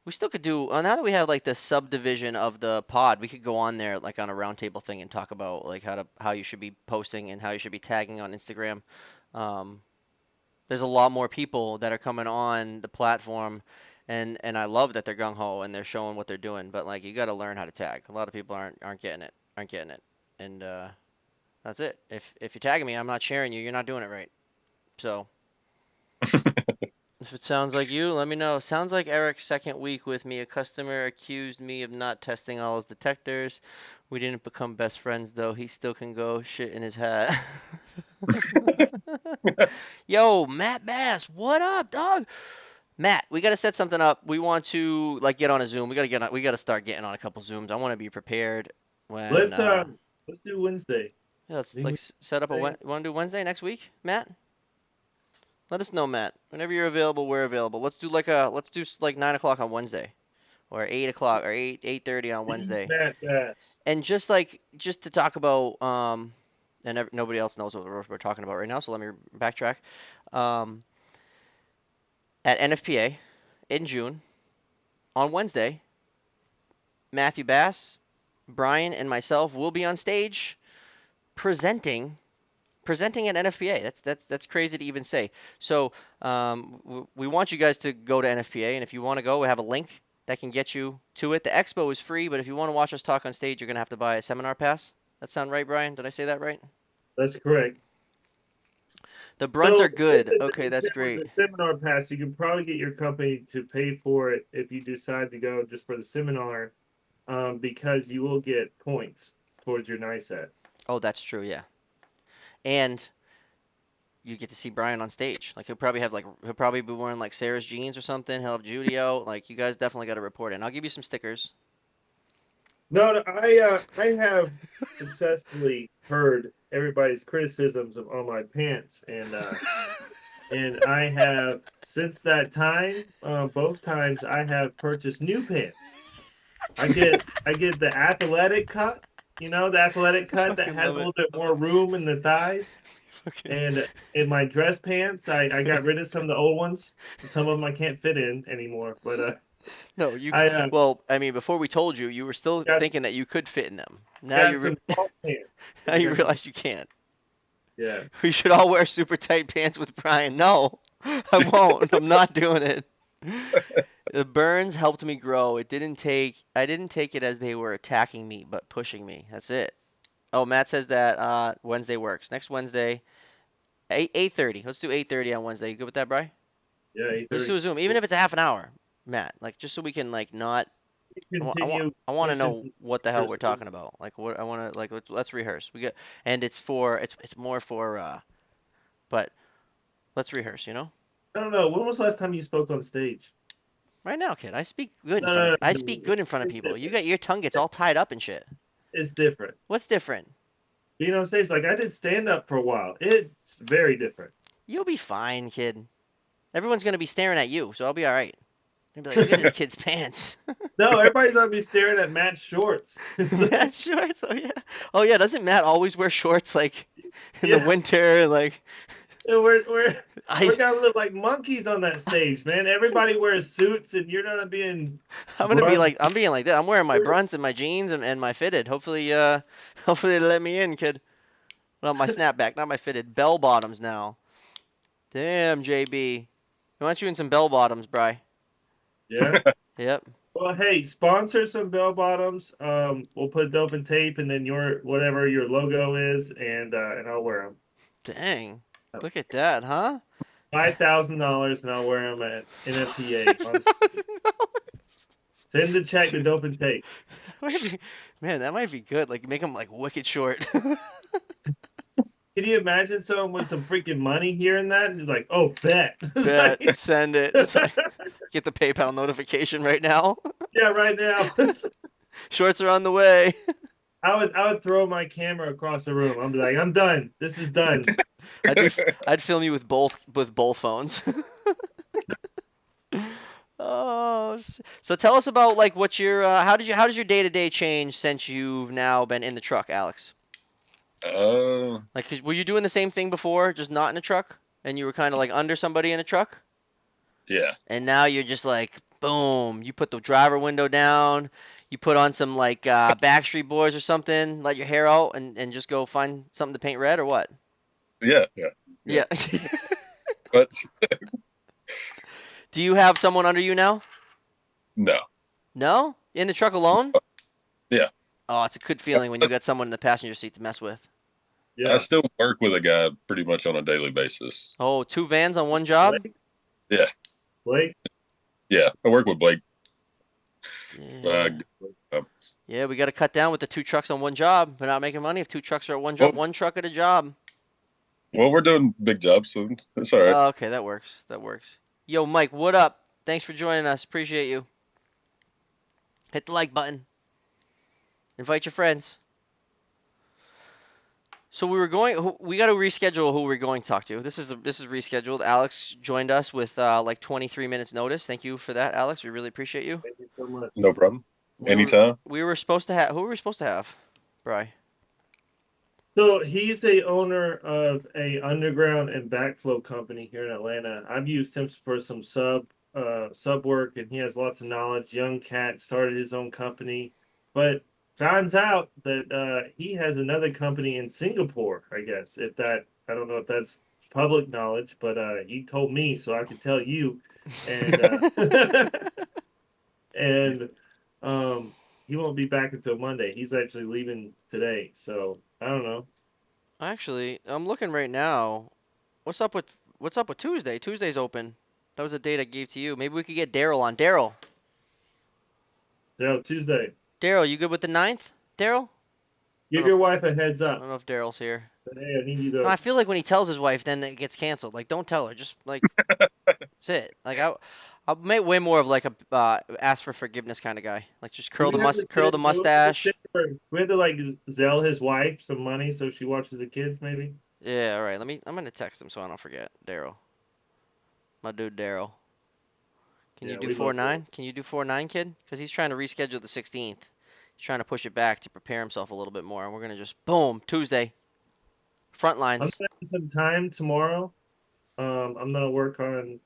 We still could do now that we have like the subdivision of the pod, we could go on there like on a roundtable thing and talk about like how you should be posting and how you should be tagging on Instagram. Um, there's a lot more people that are coming on the platform, and I love that they're gung ho and they're showing what they're doing. But like you got to learn how to tag. A lot of people aren't getting it, and that's it. If you're tagging me, I'm not sharing you. You're not doing it right. So if it sounds like you, let me know. Sounds like Eric's second week with me. A customer accused me of not testing all his detectors. We didn't become best friends though. He still can go shit in his hat. Yo, Matt Bass, what up, dog? Matt, we gotta set something up. We want to like get on a Zoom. We gotta start getting on a couple Zooms. I want to be prepared when let's uh, let's do Wednesday. yeah, let's Think like set up a Wednesday? want to do Wednesday next week, Matt? Let us know, Matt. Whenever you're available, we're available. Let's do like 9 o'clock on Wednesday, or 8 o'clock, or 8:30 on The Wednesday, Matt Bass. and just to talk about and nobody else knows what we're talking about right now, so let me backtrack. Um, at NFPA in June on Wednesday, Matthew Bass, Brian, and myself will be on stage presenting at NFPA. That's crazy to even say. So we want you guys to go to NFPA, and if you want to go, we have a link that can get you to it. The expo is free, but if you want to watch us talk on stage, you're gonna have to buy a seminar pass. That sound right, Brian? Did I say that right? That's correct. The brunts So are good. with Okay, that's the great. seminar pass, you can probably get your company to pay for it if you decide to go just for the seminar, because you will get points towards your NICET. Oh, that's true. Yeah. and you get to see Brian on stage. Like he'll probably be wearing like Sarah's jeans or something. He'll have Judy out. Like you guys definitely got to report in. I'll give you some stickers. No, I have successfully heard everybody's criticisms on my pants, and I have since that time, both times I have purchased new pants. I get the athletic cut, the athletic I cut that fucking has love a it. little bit more room in the thighs. Fucking And in my dress pants, I got rid of some of the old ones. Some of them I can't fit in anymore. But no, you. I Well, I mean, before we told you, you were still got thinking that you could fit in them. Now got some golf pants. now I you got some, realize you can't. yeah. We should all wear super tight pants with Brian. No, I won't. I'm not doing it. The burns helped me grow. I didn't take it as they were attacking me, but pushing me. That's it. Oh, Matt says that Wednesday works. Next Wednesday, 8:30. Let's do 8:30 on Wednesday. You good with that, Bri? Yeah, Let's do 8:30. a Zoom, even if it's a half an hour, Matt. Like just so we can like not. Continue I want to pushing know some what the hell we're stickers. talking about. Like what I want to like. Let's rehearse. And it's more for but let's rehearse. I don't know. When was the last time you spoke on stage? Right now, kid. No, no, no, I no, speak no. good in front of It's people. different. Your tongue gets all It's, tied up and shit. it's different. What's different? Being on stage, like I did stand up for a while. It's very different. You'll be fine, kid. Everyone's gonna be staring at you, so I'll be all right. They'll be like, look at this kid's pants. No, everybody's gonna be staring at Matt's shorts. It's Matt like, shorts. Oh yeah. Oh yeah. Doesn't Matt always wear shorts like in the yeah, winter? Like we're I gonna look like monkeys on that stage, man. Everybody wears suits, and you're not being I'm gonna be grunts. like I'm being like that. I'm wearing my brunts and my jeans and my fitted. Hopefully hopefully they let me in, kid. Well, my snapback, not my fitted. Bell bottoms now. Damn, JB. Why don't you in some bell bottoms, Bry? Yeah. Yep. Well, hey, sponsor some bell bottoms. We'll put dope and tape, and then your whatever your logo is, and I'll wear them. Dang. Look at that, huh? $5,000, and I'll wear them at NFPA. $5,000. Send the check to dope and tape. Man, that might be good. Like make them like wicked short. Can you imagine someone with some freaking money hearing that and just like, oh, bet. It's Bet, like, send it. It's like, get the PayPal notification right now. yeah, right now. Shorts are on the way. I would throw my camera across the room. I'm like, I'm done. This is done. I'd film you with both phones. Oh, so tell us about like what your how does your day to day change since you've now been in the truck, Alex? Like, were you doing the same thing before, just not in a truck, and you were kind of like under somebody in a truck, yeah. and now you're just like, boom, you put the driver window down, you put on some like Backstreet Boys or something, let your hair out, and just go find something to paint red or what? Yeah. Yeah. But Do you have someone under you now? no. No? In the truck alone? Yeah. Oh, it's a good feeling when you got someone in the passenger seat to mess with. I Yeah. still work with a guy pretty much on a daily basis. Oh, 2 vans on one job? Blake? Yeah. Blake? Yeah. I work with Blake. Yeah. Um, Yeah, we got to cut down with the 2 trucks on one job. We're not making money if 2 trucks are at one Well- job. One truck at a job. well, we're doing big jobs, so it's all right. Oh, okay, that works. That works. Yo, Mike, what up? Thanks for joining us. Appreciate you. Hit the like button. Invite your friends. So we got to reschedule who we're going to talk to. This is rescheduled. Alex joined us with like 23 minutes notice. Thank you for that, Alex. We really appreciate you. Thank you so much. No problem. We were- Anytime. We were supposed to have who were we supposed to have? Bri. So he's a owner of a underground and backflow company here in Atlanta. I've used him for some sub work, and he has lots of knowledge. Young cat, started his own company, but finds out that he has another company in Singapore. I guess I don't know if that's public knowledge, but he told me so I could tell you, and and he won't be back until Monday. He's actually leaving today, so I don't know. Actually, I'm looking right now. What's up with Tuesday? Tuesday's open. That was a date I gave to you. Maybe we could get Daryl on. Yeah, Tuesday. Daryl, you good with the 9th? Daryl? Give don't know your if, wife a heads I up. don't know if Daryl's here. Hey, I need you No, I to. feel like when he tells his wife, then it gets canceled. Like, don't tell her. Just like that's it. Like I'll make way more of like a ask for forgiveness kind of guy. Like just Do we have to curl the send? Do we have to mustache. we have to like Zell his wife some money so she watches the kids, maybe. Yeah, all right. I'm gonna text him so I don't forget. Daryl, my dude Daryl. Can you Yeah, do we love Daryl. 4-9? Can you do 4-9, kid? Because he's trying to reschedule the 16th. He's trying to push it back to prepare himself a little bit more. And we're gonna just boom Tuesday front I'm lines. gonna have some time tomorrow. I'm gonna work on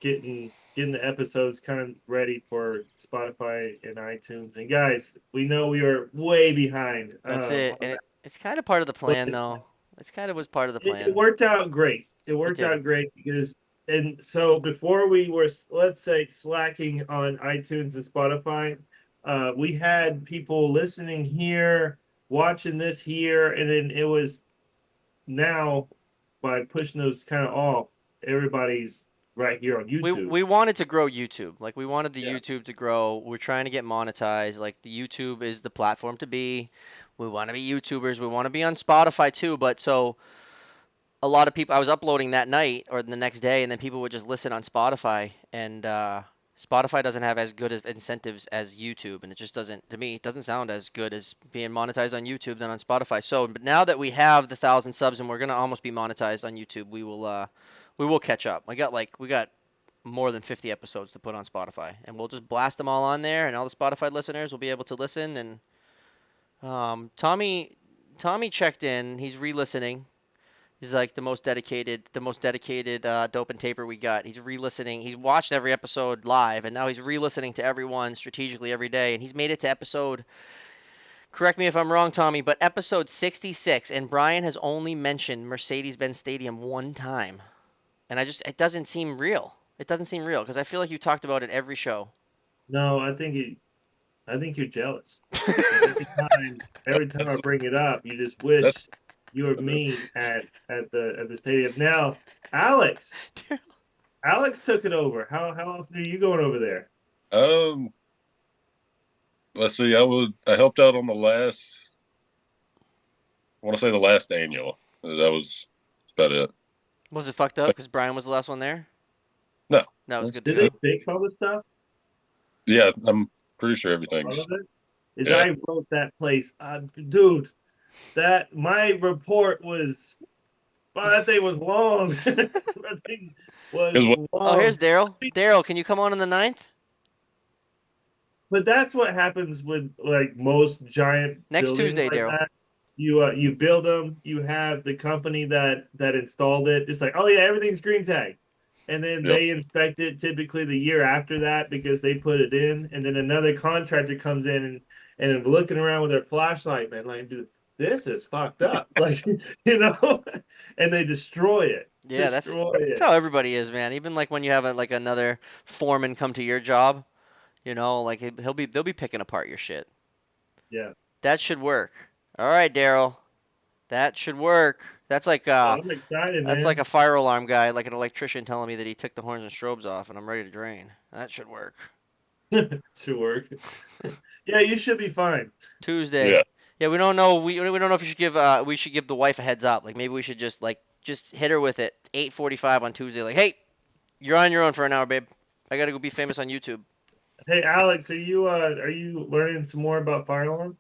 getting the episodes kind of ready for Spotify and iTunes. And guys, we know we are way behind That's it. on And that, it's kind of part of the but plan, though. It's kind of was part of the it plan. worked out great. It It worked did. out great because and so before we were, let's say, slacking on iTunes and Spotify, we had people listening here, watching this here, and then it was now by pushing those kind of off, everybody's right here on YouTube. We wanted to grow YouTube. Like we wanted the Yeah. YouTube to grow. We're trying to get monetized. Like the YouTube is the platform to be. We want to be YouTubers. We want to be on Spotify too. But so a lot of people, I was uploading that night or the next day, and then people would just listen on Spotify. And Spotify doesn't have as good as incentives as YouTube, and it just doesn't. To me, it doesn't sound as good as being monetized on YouTube than on Spotify. So, but now that we have the 1,000 subs and we're gonna almost be monetized on YouTube, we will catch up. We got more than 50 episodes to put on Spotify, and we'll just blast them all on there, and all the Spotify listeners will be able to listen. And Tommy checked in. He's re-listening. He's like the most dedicated dope and taper we got. He's re-listening. He's watched every episode live, and now he's re-listening to everyone strategically every day. And he's made it to episode. Correct me if I'm wrong, Tommy, but episode 66, and Brian has only mentioned Mercedes-Benz Stadium one time, and it doesn't seem real. It doesn't seem real because I feel like you talked about it every show. No, I think you're jealous. And every time I That's bring it up, you just that's wish you were me at the stadium. Now, Alex, Alex took it over. How often are you going over there? um. Let's see. I helped out on the last. I want to say the last annual. That was about it. Was it fucked up because Brian was the last one there? No. No, it was That's, good to Did they go. that's, fix all the stuff? yeah, I'm pretty sure All everything's. of it? Is Yeah. I wrote that place, dude. That my report was, oh, that thing was long. That thing was Because what? Oh, here's long. Daryl. Daryl, can you come on the 9th? But that's what happens with like most giant Next buildings Tuesday, like Daryl. that. You build them, you have the company that installed it. It's like, oh yeah, everything's green tag. And then Yep. they inspect it typically the year after that because they put it in. And then another contractor comes in and looking around with their flashlight, man, like, dude, this is fucked up. Like, and they destroy it. Yeah, Destroy that's it. how everybody is, man. Even like when you have like another foreman come to your job, like they'll be picking apart your shit. Yeah. That should work. All right, Daryl. That should work. Oh, I'm excited, That's like man. a fire alarm guy, like an electrician telling me that he took the horns and strobes off and I'm ready to drain. That should work. Should work. Yeah, you should be fine. Yeah. Tuesday. Yeah, we don't know. We don't know if we should give the wife a heads up. Like maybe we should just hit her with it 8:45 on Tuesday. Like, hey, you're on your own for an hour, babe. I gotta go be famous on YouTube. Hey, Alex, are you learning some more about fire alarm?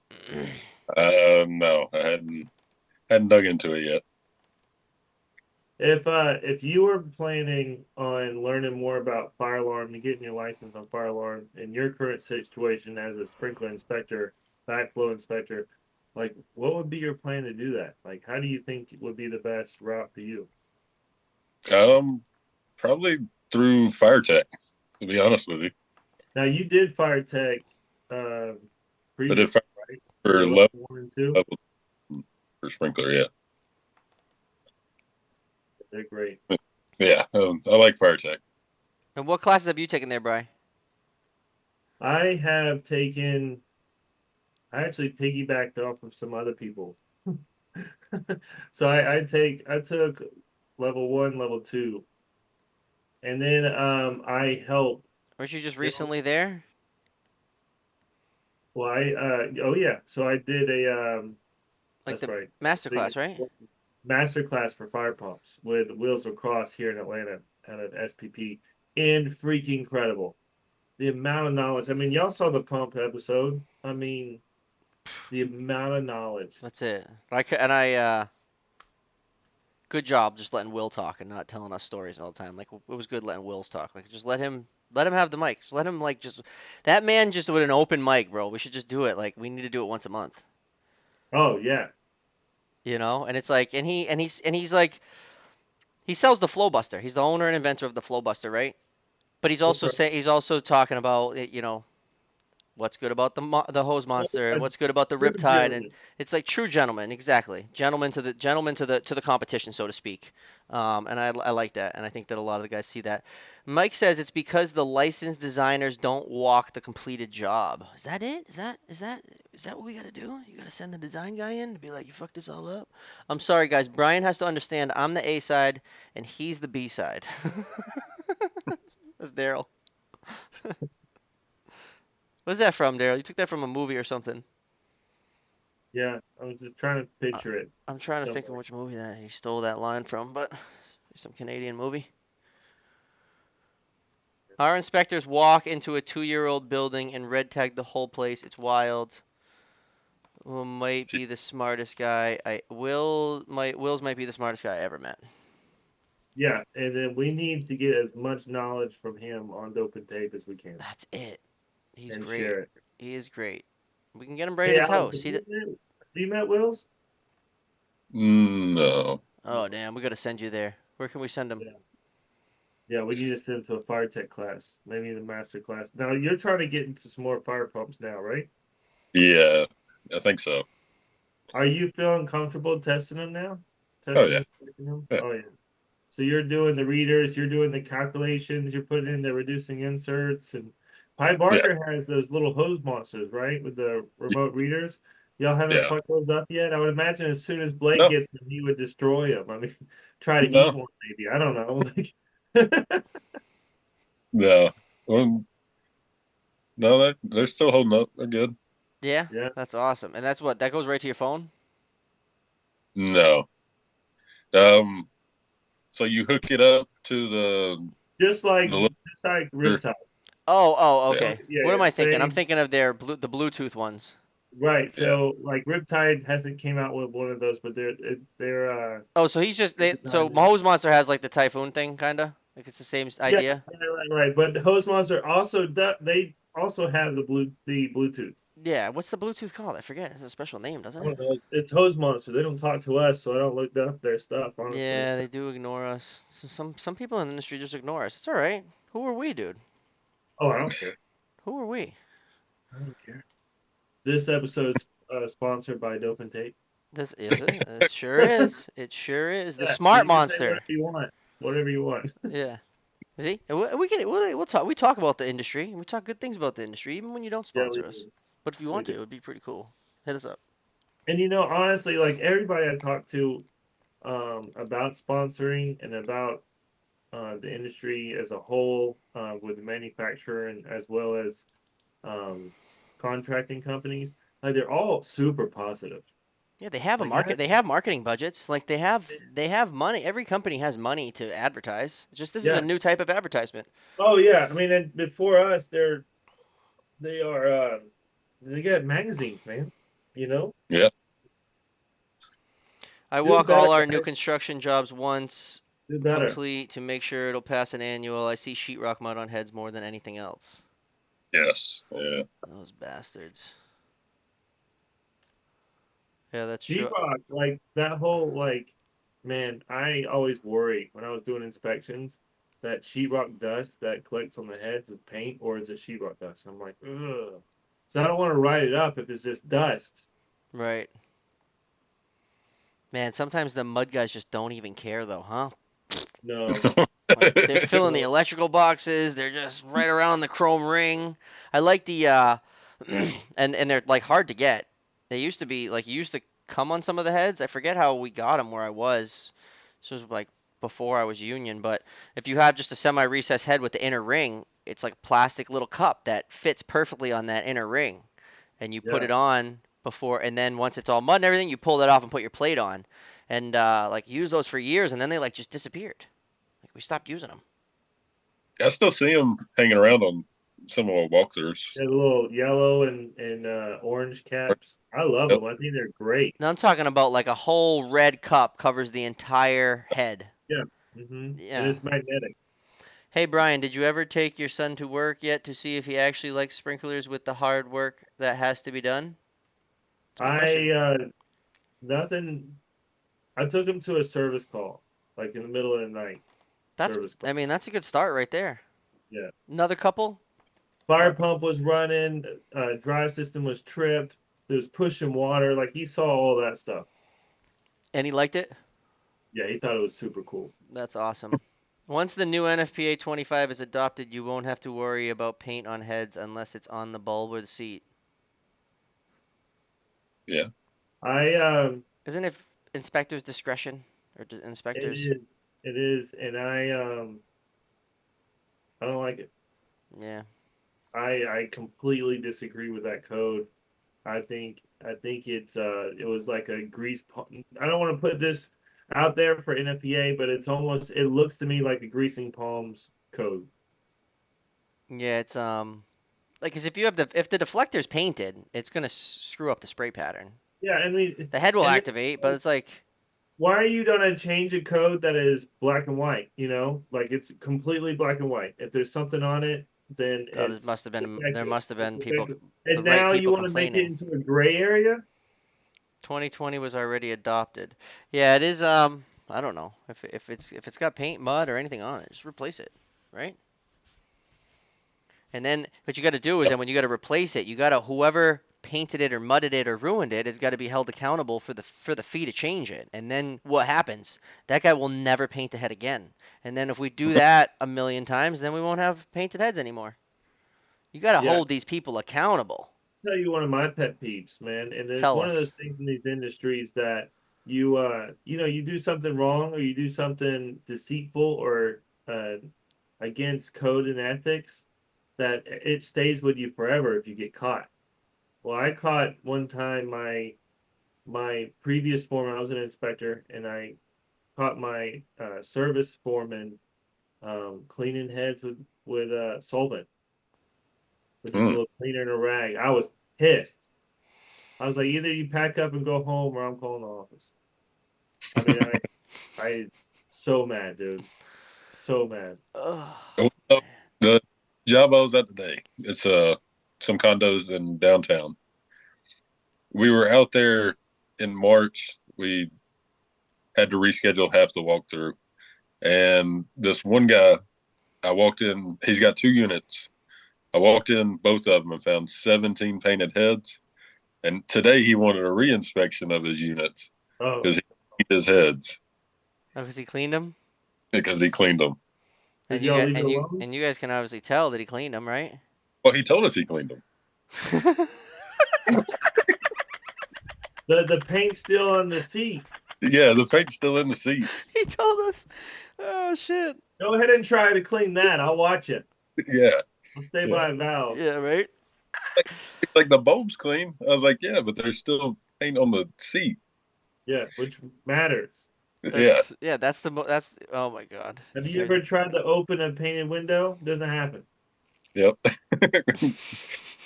No, I hadn't dug into it yet. If you were planning on learning more about fire alarm and getting your license on fire alarm in your current situation as a sprinkler inspector, backflow inspector, like what would be your plan to do that? Like how do you think would be the best route for you? Probably through fire tech. To be honest with you, Now you did fire tech uh I did previous, fire right? for For level 1 and 2. level for sprinkler. Yeah, They're great. yeah. I like fire tech. And what classes have you taken there, Bry? I have taken I actually piggybacked off of some other people. So I took level 1, level 2, and then I help. Weren't you just recently there? Well, oh yeah, so I did a Like that's the right, master the class, right? master class for fire pumps with Wheels of Cross here in Atlanta at an SPP, and freaking incredible. The amount of knowledge. I mean, y'all saw the pump episode. I mean, the amount of knowledge. That's it. And I good job just letting Will talk and not telling us stories all the time. Like it was good letting Will's talk. Like just let him have the mic. Just let him like just that man just with an open mic, bro. We should just do it. Like we need to do it once a month. Oh yeah, You know? And it's like and he's like he sells the Flow Buster. He's the owner and inventor of the Flow Buster, right? But that's right. he's also talking about what's good about the hose monster A and what's good about the true Riptide, and gentleman. it's like true gentleman, exactly, gentleman to the competition, so to speak. And I like that, and I think that a lot of the guys see that. Mike says it's because the licensed designers don't walk the completed job. Is that it? Is that what we gotta do? You gotta send the design guy in to be like, you fucked this all up. I'm sorry, guys. Brian has to understand I'm the A side and he's the B side. That's Daryl. What's that from, Daryl? You took that from a movie or something. Yeah, I was just trying to I, picture it. I'm trying to Don't think of worry. which movie that he stole that line from, but some Canadian movie. Our inspectors walk into a 2-year-old building and red tag the whole place. It's wild. Will might be the smartest guy. Will's might be the smartest guy I ever met. Yeah, and then we need to get as much knowledge from him on dope and tape as we can That's it. He's and great. share it. He is great. We can get him right at Hey, his Alex, house. He. have you met Wills? No. Oh No. damn, we gotta send you there. Where can we send him? Yeah. Yeah, we need to send him to a fire tech class, maybe the master class. Now you're trying to get into some more fire pumps now, right? Yeah, I think so. Are you feeling comfortable testing them now? Oh Testing yeah. and correcting them? Yeah. Oh yeah. So you're doing the readers, you're doing the calculations, you're putting in the reducing inserts, and Pi Yeah. Barker has those little hose monsters, right, with the remote readers. Y'all haven't Yeah. fucked those up yet? I would imagine as soon as Blake No. gets them, he would destroy them. I mean, try to eat No. one, maybe. I don't know. Like, No. Well, no, they're still holding up. They're good. Yeah, yeah, that's awesome. And that goes right to your phone? No. Um. So you hook it up to just like the little. just like Riptide. Oh, Yeah. okay. Yeah, What am yeah, I thinking? I'm same. thinking of the Bluetooth ones. Right. Yeah. So like Riptide hasn't came out with one of those, but they're Oh, so he's just so designed. Mahose Monster has like the Typhoon thing, kinda. Like it's the same Yeah, idea. right. But the host monster also they also have the Bluetooth. Yeah. What's the Bluetooth called? I forget. It's a special name, doesn't I it? don't know. It's host monster. They don't talk to us, so I don't look up their stuff honestly. Yeah, So, they do ignore us. So some people in the industry just ignore us. It's all right. Who are we, dude? oh, I don't care. Who are we? I don't care. This episode is sponsored by Dope and Tape. This is it. It sure is. It sure is. The Yeah, so Smart you can say Monster. whatever you want. Whatever you want. Yeah. See, and we talk about the industry and we talk good things about the industry even when you don't Yeah, we sponsor us. do. But if you We want to, do. it would be pretty cool. Hit us up. And honestly, like everybody I talked to about sponsoring and about the industry as a whole, with the manufacturer and as well as um, contracting companies, like they're all super positive. Yeah, they have a Like, market. They have marketing budgets. Like they have money. Every company has money to advertise. It's just this is a yeah. new type of advertisement. Oh yeah. I mean, and before us, they are they get magazines, man. You know, I do walk better, all our new guys. construction jobs once Do better. complete to make sure it'll pass an annual. I see sheetrock mud on heads more than anything else. Yes. Yeah. Those bastards. Yeah, that's true. Sheetrock, like that whole like, man, I always worry when I was doing inspections that sheetrock dust that collects on the heads is paint or is it sheetrock dust? I'm like, ugh. So I don't want to write it up if it's just dust. Right. Man, sometimes the mud guys just don't even care though, huh? No, Like they're filling the no. electrical boxes. They're just right around the chrome ring. I like the and they're like hard to get. They used to be like you used to come on some of the heads. I forget how we got them where I was. This was like before I was union, but if you have just a semi-recessed head with the inner ring, it's like a plastic little cup that fits perfectly on that inner ring. and you put Yeah. it on before, and then once it's all mud and everything, you pull that off and put your plate on, and like use those for years, and then they like just disappeared. Like we stopped using them. I still see them hanging around on some of our walkthroughs. The little yellow and orange caps. I love Yep. them. I think they're great. Now I'm talking about like a whole red cup covers the entire head. Yeah. And Yeah. it's magnetic. Hey Brian, did you ever take your son to work yet to see if he actually likes sprinklers with the hard work that has to be done? It's a good question. Nothing. I took him to a service call, like in the middle of the night. That's, Service call. I mean, that's a good start right there. Yeah. Another couple? Fire pump was running. Dry system was tripped. There was pushing water. Like he saw all that stuff. And he liked it? Yeah, he thought it was super cool. That's awesome. Once the new NFPA 25 is adopted, you won't have to worry about paint on heads unless it's on the bulb or the seat. Yeah. I Isn't it inspector's discretion? Or it inspectors? is, it is, and I don't like it. Yeah. I completely disagree with that code. I think it was like a grease. I don't want to put this out there for NFPA, but it looks to me like a greasing palms code. Yeah, it's like, 'cause if you have if the deflector's painted, it's gonna screw up the spray pattern. Yeah, I mean, The head will and activate, but it's like, why are you gonna change a code that is black and white? Like it's completely black and white. If there's something on it, then oh, there it's must have been defective. It's people, defective. the And right now you people want to make it complaining. into a gray area? 2020 was already adopted. Yeah, it is. I don't know if it's got paint, mud, or anything on it, just replace it, right? And then what you got to do is, then when you got to replace it, you got to, whoever painted it or mudded it or ruined it, has got to be held accountable for the fee to change it. And then what happens? That guy will never paint the head again. And then if we do that a million times, then we won't have painted heads anymore. You got to Yeah. hold these people accountable. Tell you one of my pet peeves, man, and it's Tell one of those us. things in these industries that you do something wrong or you do something deceitful or against code and ethics that it stays with you forever if you get caught. Well, I caught one time my previous foreman. I was an inspector, and I caught my service foreman cleaning heads with solvent with this Mm. little cleaner and a rag. I was pissed. I was like, either you pack up and go home, or I'm calling the office. I mean, I so mad, dude, so mad. Oh, Well, the job I was at today, it's some condos in downtown. We were out there in March. We had to reschedule half the walkthrough. And this one guy, I walked in, he's got 2 units. I walked in both of them and found 17 painted heads. And today he wanted a reinspection of his units Oh, because he cleaned his heads because he cleaned them, because he cleaned them. did y'all leave it alone? and you guys can obviously tell that he cleaned them, right? Well, he told us he cleaned them. The paint's still on the seat. Yeah, the paint's still in the seat. He told us. Oh shit. Go ahead and try to clean that. I'll watch it. Yeah. I'll stay Yeah. by valve. Yeah, right. Like the bulb's clean. I was like, yeah, but there's still paint on the seat. Yeah, which matters. Yeah. Yeah, that's, oh my god. Have It you scares ever tried to open a painted window? Doesn't happen. Yep.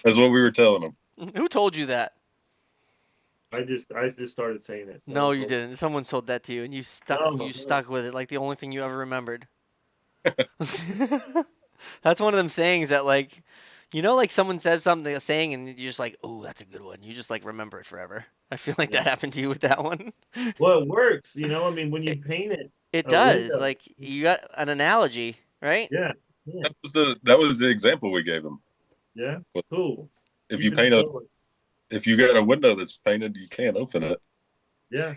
That's what we were telling him. me. Who told you that? I just started saying it. No No, one you told me. didn't. Someone told that to you, and you No, stuck with it like the only thing you ever remembered. That's one of them sayings that, like, like someone says something, a saying, and you're just like, oh, that's a good one. You just like remember it forever. I feel like yeah. that happened to you with that one. Well, it works. I mean, when It, you paint it, it a does. window. Like, you got an analogy, right? Yeah, yeah, That was the example we gave him. yeah. Cool. If you Keeping it paint a going. if you got a window that's painted, you can't open it. Yeah.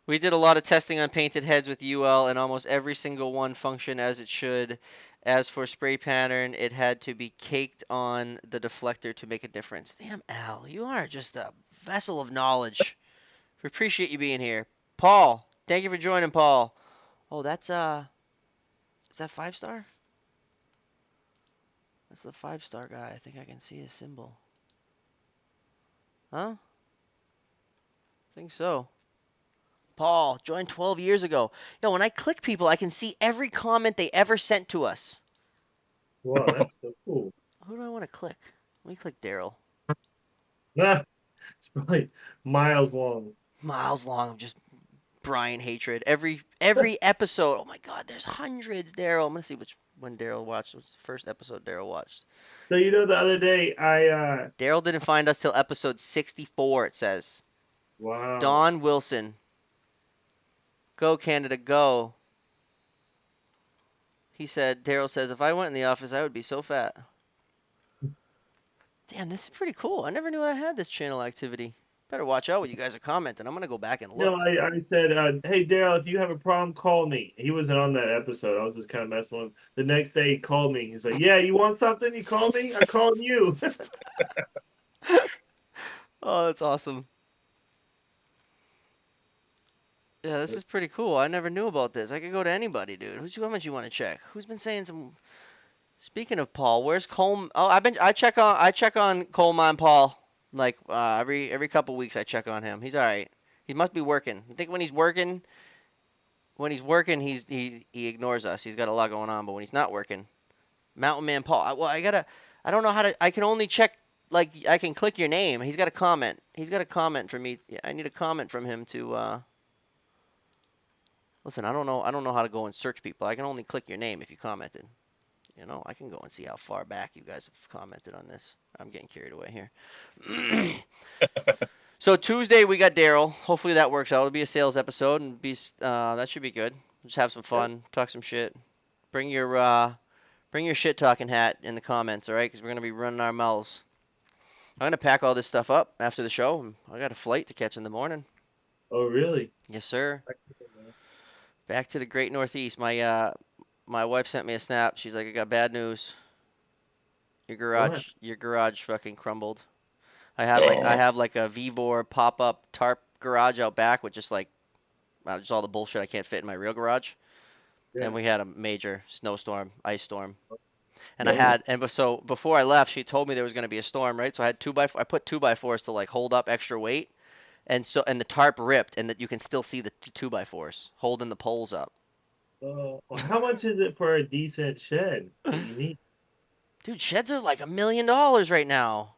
We did a lot of testing on painted heads with UL, and almost every single one functioned as it should. As for spray pattern, it had to be caked on the deflector to make a difference. Damn, Al, you are just a vessel of knowledge. We appreciate you being here. Paul, thank you for joining, Paul. Oh, that's is that 5-star? That's the 5-star guy. I think I can see his symbol. Huh? I think so. Paul joined 12 years ago. Yo, when I click people, I can see every comment they ever sent to us. Wow, that's so cool. Who do I want to click? Let me click Daryl. Ah, it's probably miles long. Miles long of just Brian hatred. Every episode. Oh my God, there's hundreds. Daryl. I'm gonna see which when Daryl watched. What's the first episode Daryl watched? So the other day Daryl didn't find us till episode 64. It says. wow. Don Wilson. Go Canada, go. He said. Daryl says, if I went in the office, I would be so fat. Damn, this is pretty cool. I never knew I had this channel activity. Better watch out what you guys are commenting. I'm gonna go back and No, look. I said, hey Daryl, if you have a problem, call me. He wasn't on that episode. I was just kind of messing with him. The next day he called me. He's like, yeah, you want something? You call me? I called you. Oh, that's awesome. Yeah, this is pretty cool. I never knew about this. I could go to anybody, dude. How much you want to check? Who's been saying some? Speaking of Paul, where's Cole? Oh, I check on Coal Mine Paul like every couple weeks. I check on him. He's all right. He must be working. I think he ignores us. He's got a lot going on. But when he's not working, Mountain Man Paul. I don't know how to. I can only check. Like I can click your name. He's got a comment. He's got a comment for me. Yeah, I need a comment from him to. Listen, I don't know. I don't know how to go and search people. I can only click your name if you commented. You know, I can go and see how far back you guys have commented on this. I'm getting carried away here. So Tuesday we got Daryl. Hopefully that works out. It'll be a sales episode and that should be good. Just have some Yep. fun, talk some shit. Bring your shit talking hat in the comments, all right? Because we're gonna be running our mouths. I'm gonna pack all this stuff up after the show. I got a flight to catch in the morning. Oh, really? Yes, sir. Back to the Great Northeast. My wife sent me a snap. She's like, I got bad news. What? Your garage fucking crumbled. I Oh, have like a Vivor pop-up tarp garage out back with just like just all the bullshit I can't fit in my real garage. And Yeah. we had a major snowstorm, ice storm. And Oh, so before I left, she told me there was going to be a storm, right? So I put 2x4s to like hold up extra weight. And the tarp ripped and that you can still see the 2x4s holding the poles up. well, how much is it for a decent shed that you need? Dude, sheds are like $1 million right now.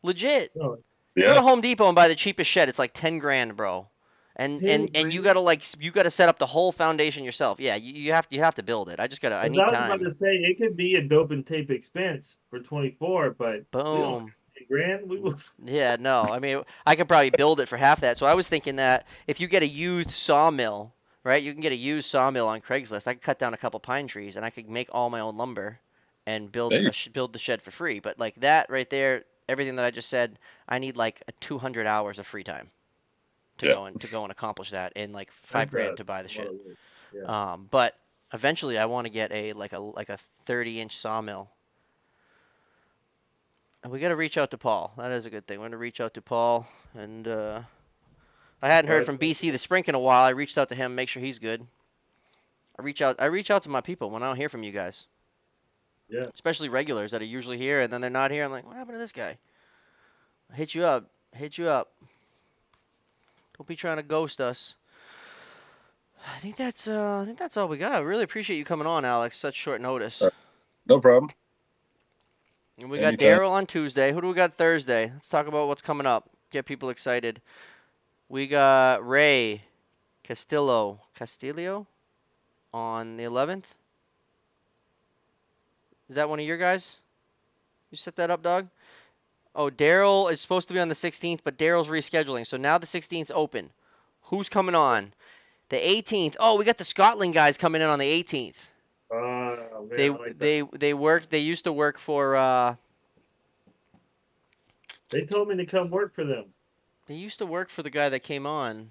Legit. Oh, Go to yeah. Home Depot and buy the cheapest shed. It's like 10 grand, bro. And 10 and you grand? gotta set up the whole foundation yourself. Yeah, you have to build it. I Because need I was about time. to say it could be a dope and tape expense for 24, but we don't Boom. have 10 grand. We will. Yeah, no. I mean, I could probably build it for half that. So I was thinking that if you get a used sawmill, right? You can get a used sawmill on Craigslist. I could cut down a couple pine trees and I could make all my own lumber and There you build the shed for free. But like that right there, everything that I just said, I need like 200 hours of free time yeah. to go and accomplish that and like five That's grand to buy the a lot shit. of work. Yeah. But eventually I want to get like a 30-inch sawmill. And we got to reach out to Paul. That is a good thing. We're gonna reach out to Paul and I hadn't heard But from BC the Sprink in a while. I reached out to him, make sure he's good. I reach out to my people when I don't hear from you guys, yeah. especially regulars that are usually here and then they're not here. I'm like, what happened to this guy? I hit you up. Hit you up. Don't be trying to ghost us. I think that's all we got. I really appreciate you coming on, Alex. Such short notice. All right. No problem. And we got Anytime. Daryl on Tuesday. Who do we got Thursday? Let's talk about what's coming up. Get people excited. We got Ray Castillo on the 11th. Is that one of your guys? You set that up, dog? Oh, Daryl is supposed to be on the 16th, but Daryl's rescheduling. So now the 16th's open. Who's coming on? The 18th. Oh, we got the Scotland guys coming in on the 18th. Man, I like that. They used to work for They told me to come work for them. they used to work for the guy that came on.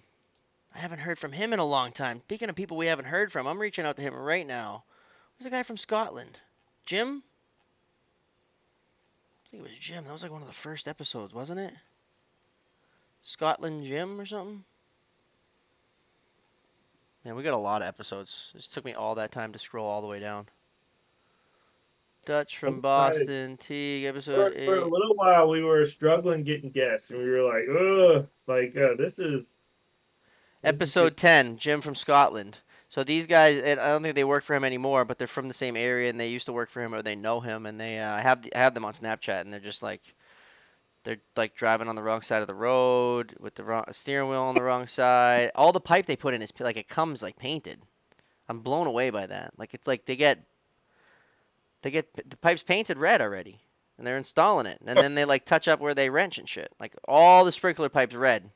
I haven't heard from him in a long time. Speaking of people we haven't heard from, I'm reaching out to him right now. Who's the guy from Scotland? Jim? I think it was Jim. That was like one of the first episodes, wasn't it? Scotland Jim or something? Man, we got a lot of episodes. It just took me all that time to scroll all the way down. Dutch I'm from excited. Boston. Teague episode For a 8. little while, we were struggling getting guests, and we were like, "Ugh, like this is just Episode 10. Jim from Scotland. So these guys, and I don't think they work for him anymore, but they're from the same area and they used to work for him or they know him, and they I have them on Snapchat, and they're just like they're like driving on the wrong side of the road with the wrong steering wheel on the wrong side. All the pipe they put in is like it comes like painted. I'm blown away by that. Like it's like they get the pipes painted red already, and they're installing it, and then they like touch up where they wrench and shit. Like all the sprinkler pipes red.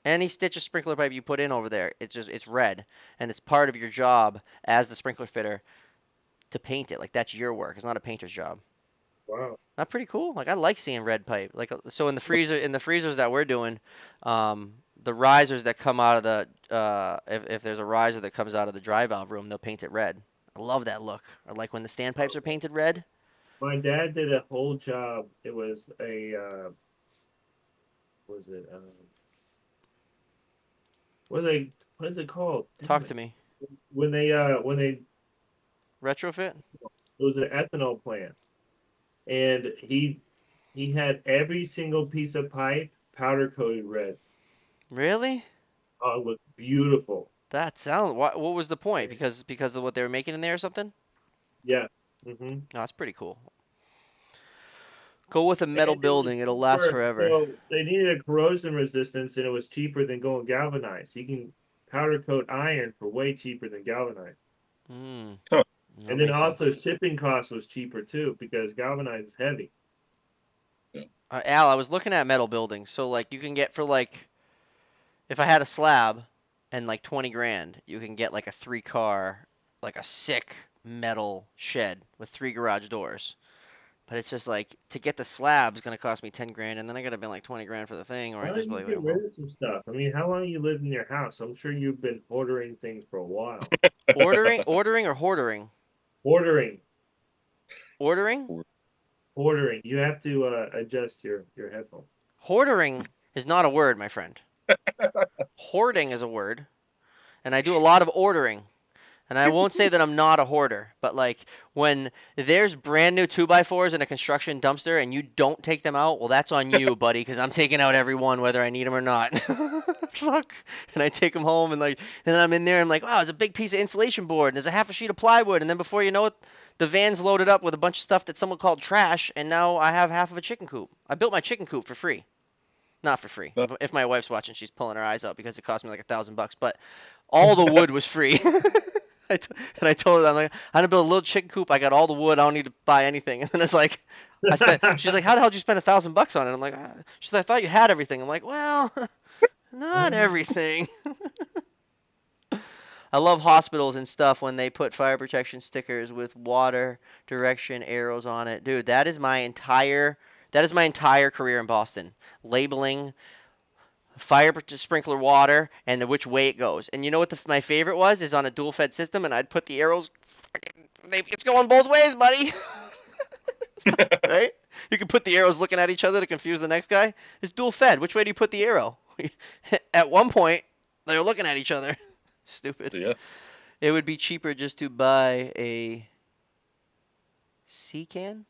Any stitch of sprinkler pipe you put in over there, it's red, and it's part of your job as the sprinkler fitter to paint it. Like that's your work. It's not a painter's job. wow. Not pretty cool. Like I like seeing red pipe. Like so in the freezers that we're doing, the risers that come out of the if there's a riser that comes out of the dry valve room, they'll paint it red. I love that look. Or like when the standpipes are painted red. My dad did a whole job. It was a was it what is it called? Damn Talk it! to me. When they Retrofit? it was an ethanol plant, and he had every single piece of pipe powder coated red. Really? Oh, it looked beautiful. That sounds. What was the point? Because of what they were making in there or something? Yeah. Mm-hmm. No, that's pretty cool. Go with a And metal it was building. It'll last cheaper. forever. So they needed a corrosion resistance, and it was cheaper than going galvanized. You can powder coat iron for way cheaper than galvanized. Hmm. Huh. That And then makes also sense. shipping cost was cheaper too because galvanized is heavy. Yeah. Al, I was looking at metal buildings. So like you can get for like if I had a slab and like 20 grand, you can get like a 3 car, like a sick metal shed with 3 garage doors. But it's just like to get the slab is gonna cost me 10 grand, and then I gotta be like 20 grand for the thing, or I Why just don't be you like, get well, rid of some stuff? I mean, how long you lived in your house? I'm sure you've been ordering things for a while. ordering or hoarding? Ordering, Ordering? ordering. You have to adjust your headphone. Hoarding is not a word, my friend. Hoarding is a word, and I do a lot of ordering. And I won't say that I'm not a hoarder, but like when there's brand new 2x4s in a construction dumpster and you don't take them out, well, that's on you, buddy, because I'm taking out every one whether I need them or not. Fuck. And I take them home and like, and then I'm in there and I'm like, wow, there's a big piece of insulation board and there's a half a sheet of plywood, and then before you know it, the van's loaded up with a bunch of stuff that someone called trash, and now I have half of a chicken coop. I built my chicken coop for free. Not for free. No. If my wife's watching, she's pulling her eyes out because it cost me like $1,000. But all the wood was free. And I told her, I'm like, I'm gonna build a little chicken coop. I got all the wood. I don't need to buy anything. And then it's like, I spent. She's like, how the hell did you spend $1,000 on it? I'm like, ah. She's like, I thought you had everything. I'm like, well, not everything. I love hospitals and stuff when they put fire protection stickers with water direction arrows on it. Dude, that is my entire career in Boston. Labeling fire sprinkler water and which way it goes. And you know what my favorite was is on a dual fed system, and I'd put the arrows. It's going both ways, buddy. Right? You can put the arrows looking at each other to confuse the next guy. It's dual fed. Which way do you put the arrow? At one point, they're looking at each other. Stupid. Yeah. It would be cheaper just to buy a C can.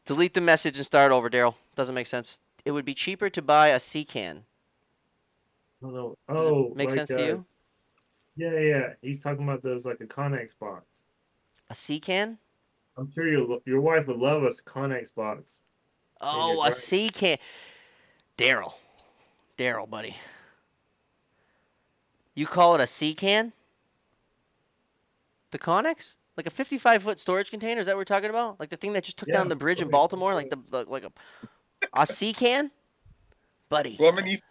Delete the message and start over, Daryl. Doesn't make sense. It would be cheaper to buy a C can. I don't know. Does it Oh, make like sense to you? yeah. He's talking about those like a Connex box. A C can? I'm sure your wife would love a Connex box in your Oh, a driveway. C can. Daryl. Daryl, buddy. You call it a C can? The Connex? Like a 55-foot storage container? Is that what we're talking about? Like the thing that just took Yeah. down the bridge in Okay. Baltimore? Like like a C can? Buddy. Well, I mean, you can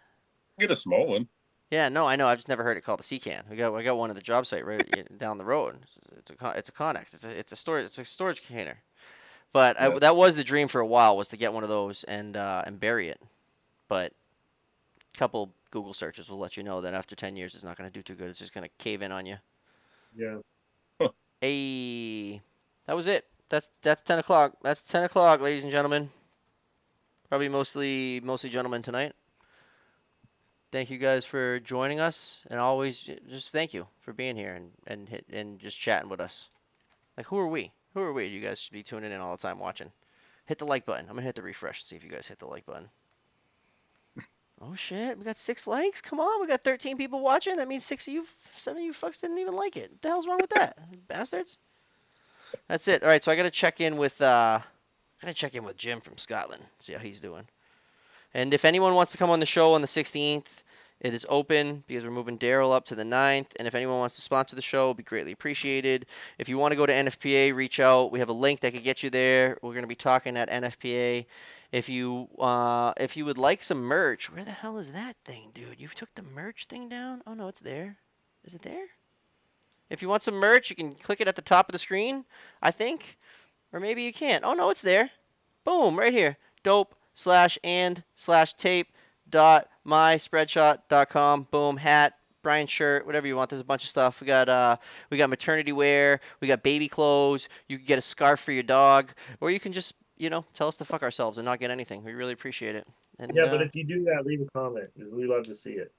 get a small one. Yeah, no, I know. I've just never heard it called a C can. I got one at the job site right down the road. It's a Connex. It's a storage container. But Yeah. that was the dream for a while, was to get one of those and bury it. But a couple Google searches will let you know that after 10 years it's not going to do too good. It's just going to cave in on you. Yeah. Hey, that was it. That's 10 o'clock. That's 10 o'clock, ladies and gentlemen. Probably mostly gentlemen tonight. Thank you guys for joining us, and always just thank you for being here and just chatting with us. Like, who are we? Who are we? You guys should be tuning in all the time watching. Hit the like button. I'm gonna hit the refresh to see if you guys hit the like button. Oh shit, we got 6 likes. Come on, we got 13 people watching. That means 7 of you fucks didn't even like it. What the hell's wrong with that, bastards? That's it. All right, so I gotta check in with Jim from Scotland. See how he's doing. And if anyone wants to come on the show on the 16th, it is open because we're moving Daryl up to the 9th. And if anyone wants to sponsor the show, it'd be greatly appreciated. If you want to go to NFPA, reach out. We have a link that could get you there. We're going to be talking at NFPA. If you would like some merch, where the hell is that thing, dude? You took the merch thing down? Oh no, it's there. Is it there? If you want some merch, you can click it at the top of the screen, I think. Or maybe you can't. Oh no, it's there. Boom, right here. dope/and/tape.myspreadshot.com. Boom, hat, Brian's shirt, whatever you want. There's a bunch of stuff. We got maternity wear, we got baby clothes. You can get a scarf for your dog, or you can just, tell us to fuck ourselves and not get anything. We really appreciate it. And Yeah, but if you do that, leave a comment. We love to see it.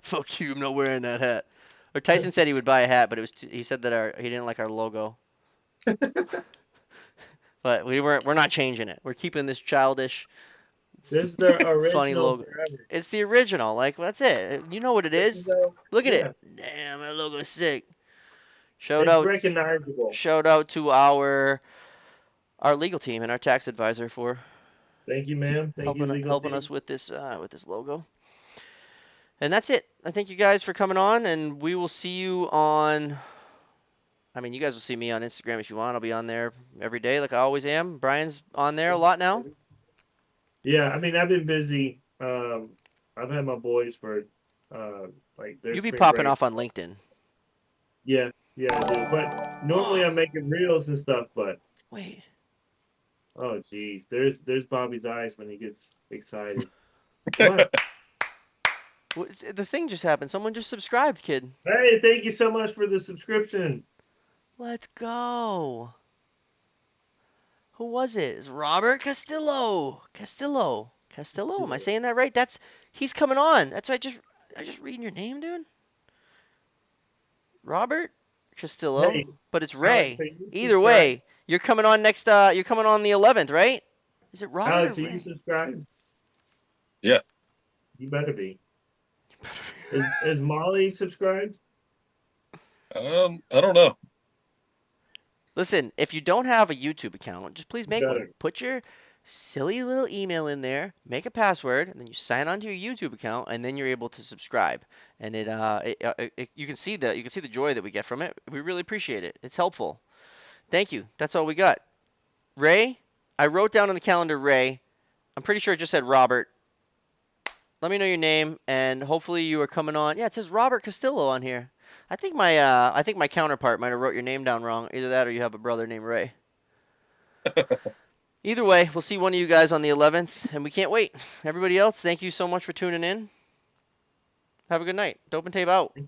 fuck you, I'm not wearing that hat. Or Tyson said he would buy a hat, but he said that he didn't like our logo. But we're not changing it. We're keeping this childish, This is the funny original logo. forever. It's the original. Like, that's it. You know what it This is. Look at yeah, it. Damn, that logo's sick. Shout it's out recognizable. to our legal team and our tax advisor for Thank you, ma'am. Thank you, legal helping team. us with this logo. And that's it. I thank you guys for coming on, and we will see you on. I mean, you guys will see me on Instagram if you want. I'll be on there every day, like I always am. Brian's on there a lot now. Yeah, I mean, I've been busy. I've had my boys for like their You'll be spring popping break. off on LinkedIn. Yeah, I do. But normally I'm making reels and stuff. But Wait. oh, geez, there's Bobby's eyes when he gets excited. What? The thing just happened. Someone just subscribed, kid. Hey, thank you so much for the subscription. Let's go. Who was it? It's Robert Castillo. Castillo. Am I saying that right? He's coming on. That's right. I just reading your name, dude. Robert Castillo. Hey, But it's Ray. Alex, are you Either subscribed? way, you're coming on next. You're coming on the 11th, right? Is it Robert Alex, or are Ray? you subscribed? Yeah. You better be. Is Molly subscribed? I don't know. Listen, if you don't have a YouTube account, just please make one. Better. Put your silly little email in there, make a password, and then you sign onto your YouTube account, and then you're able to subscribe. And you can see the joy that we get from it. We really appreciate it. It's helpful. Thank you. That's all we got. Ray, I wrote down on the calendar Ray. I'm pretty sure it just said Robert. Let me know your name, and hopefully you are coming on. Yeah, it says Robert Castillo on here. I think my counterpart might have wrote your name down wrong. Either that or you have a brother named Ray. Either way, we'll see one of you guys on the 11th, and we can't wait. Everybody else, thank you so much for tuning in. Have a good night. Dope and Tape out.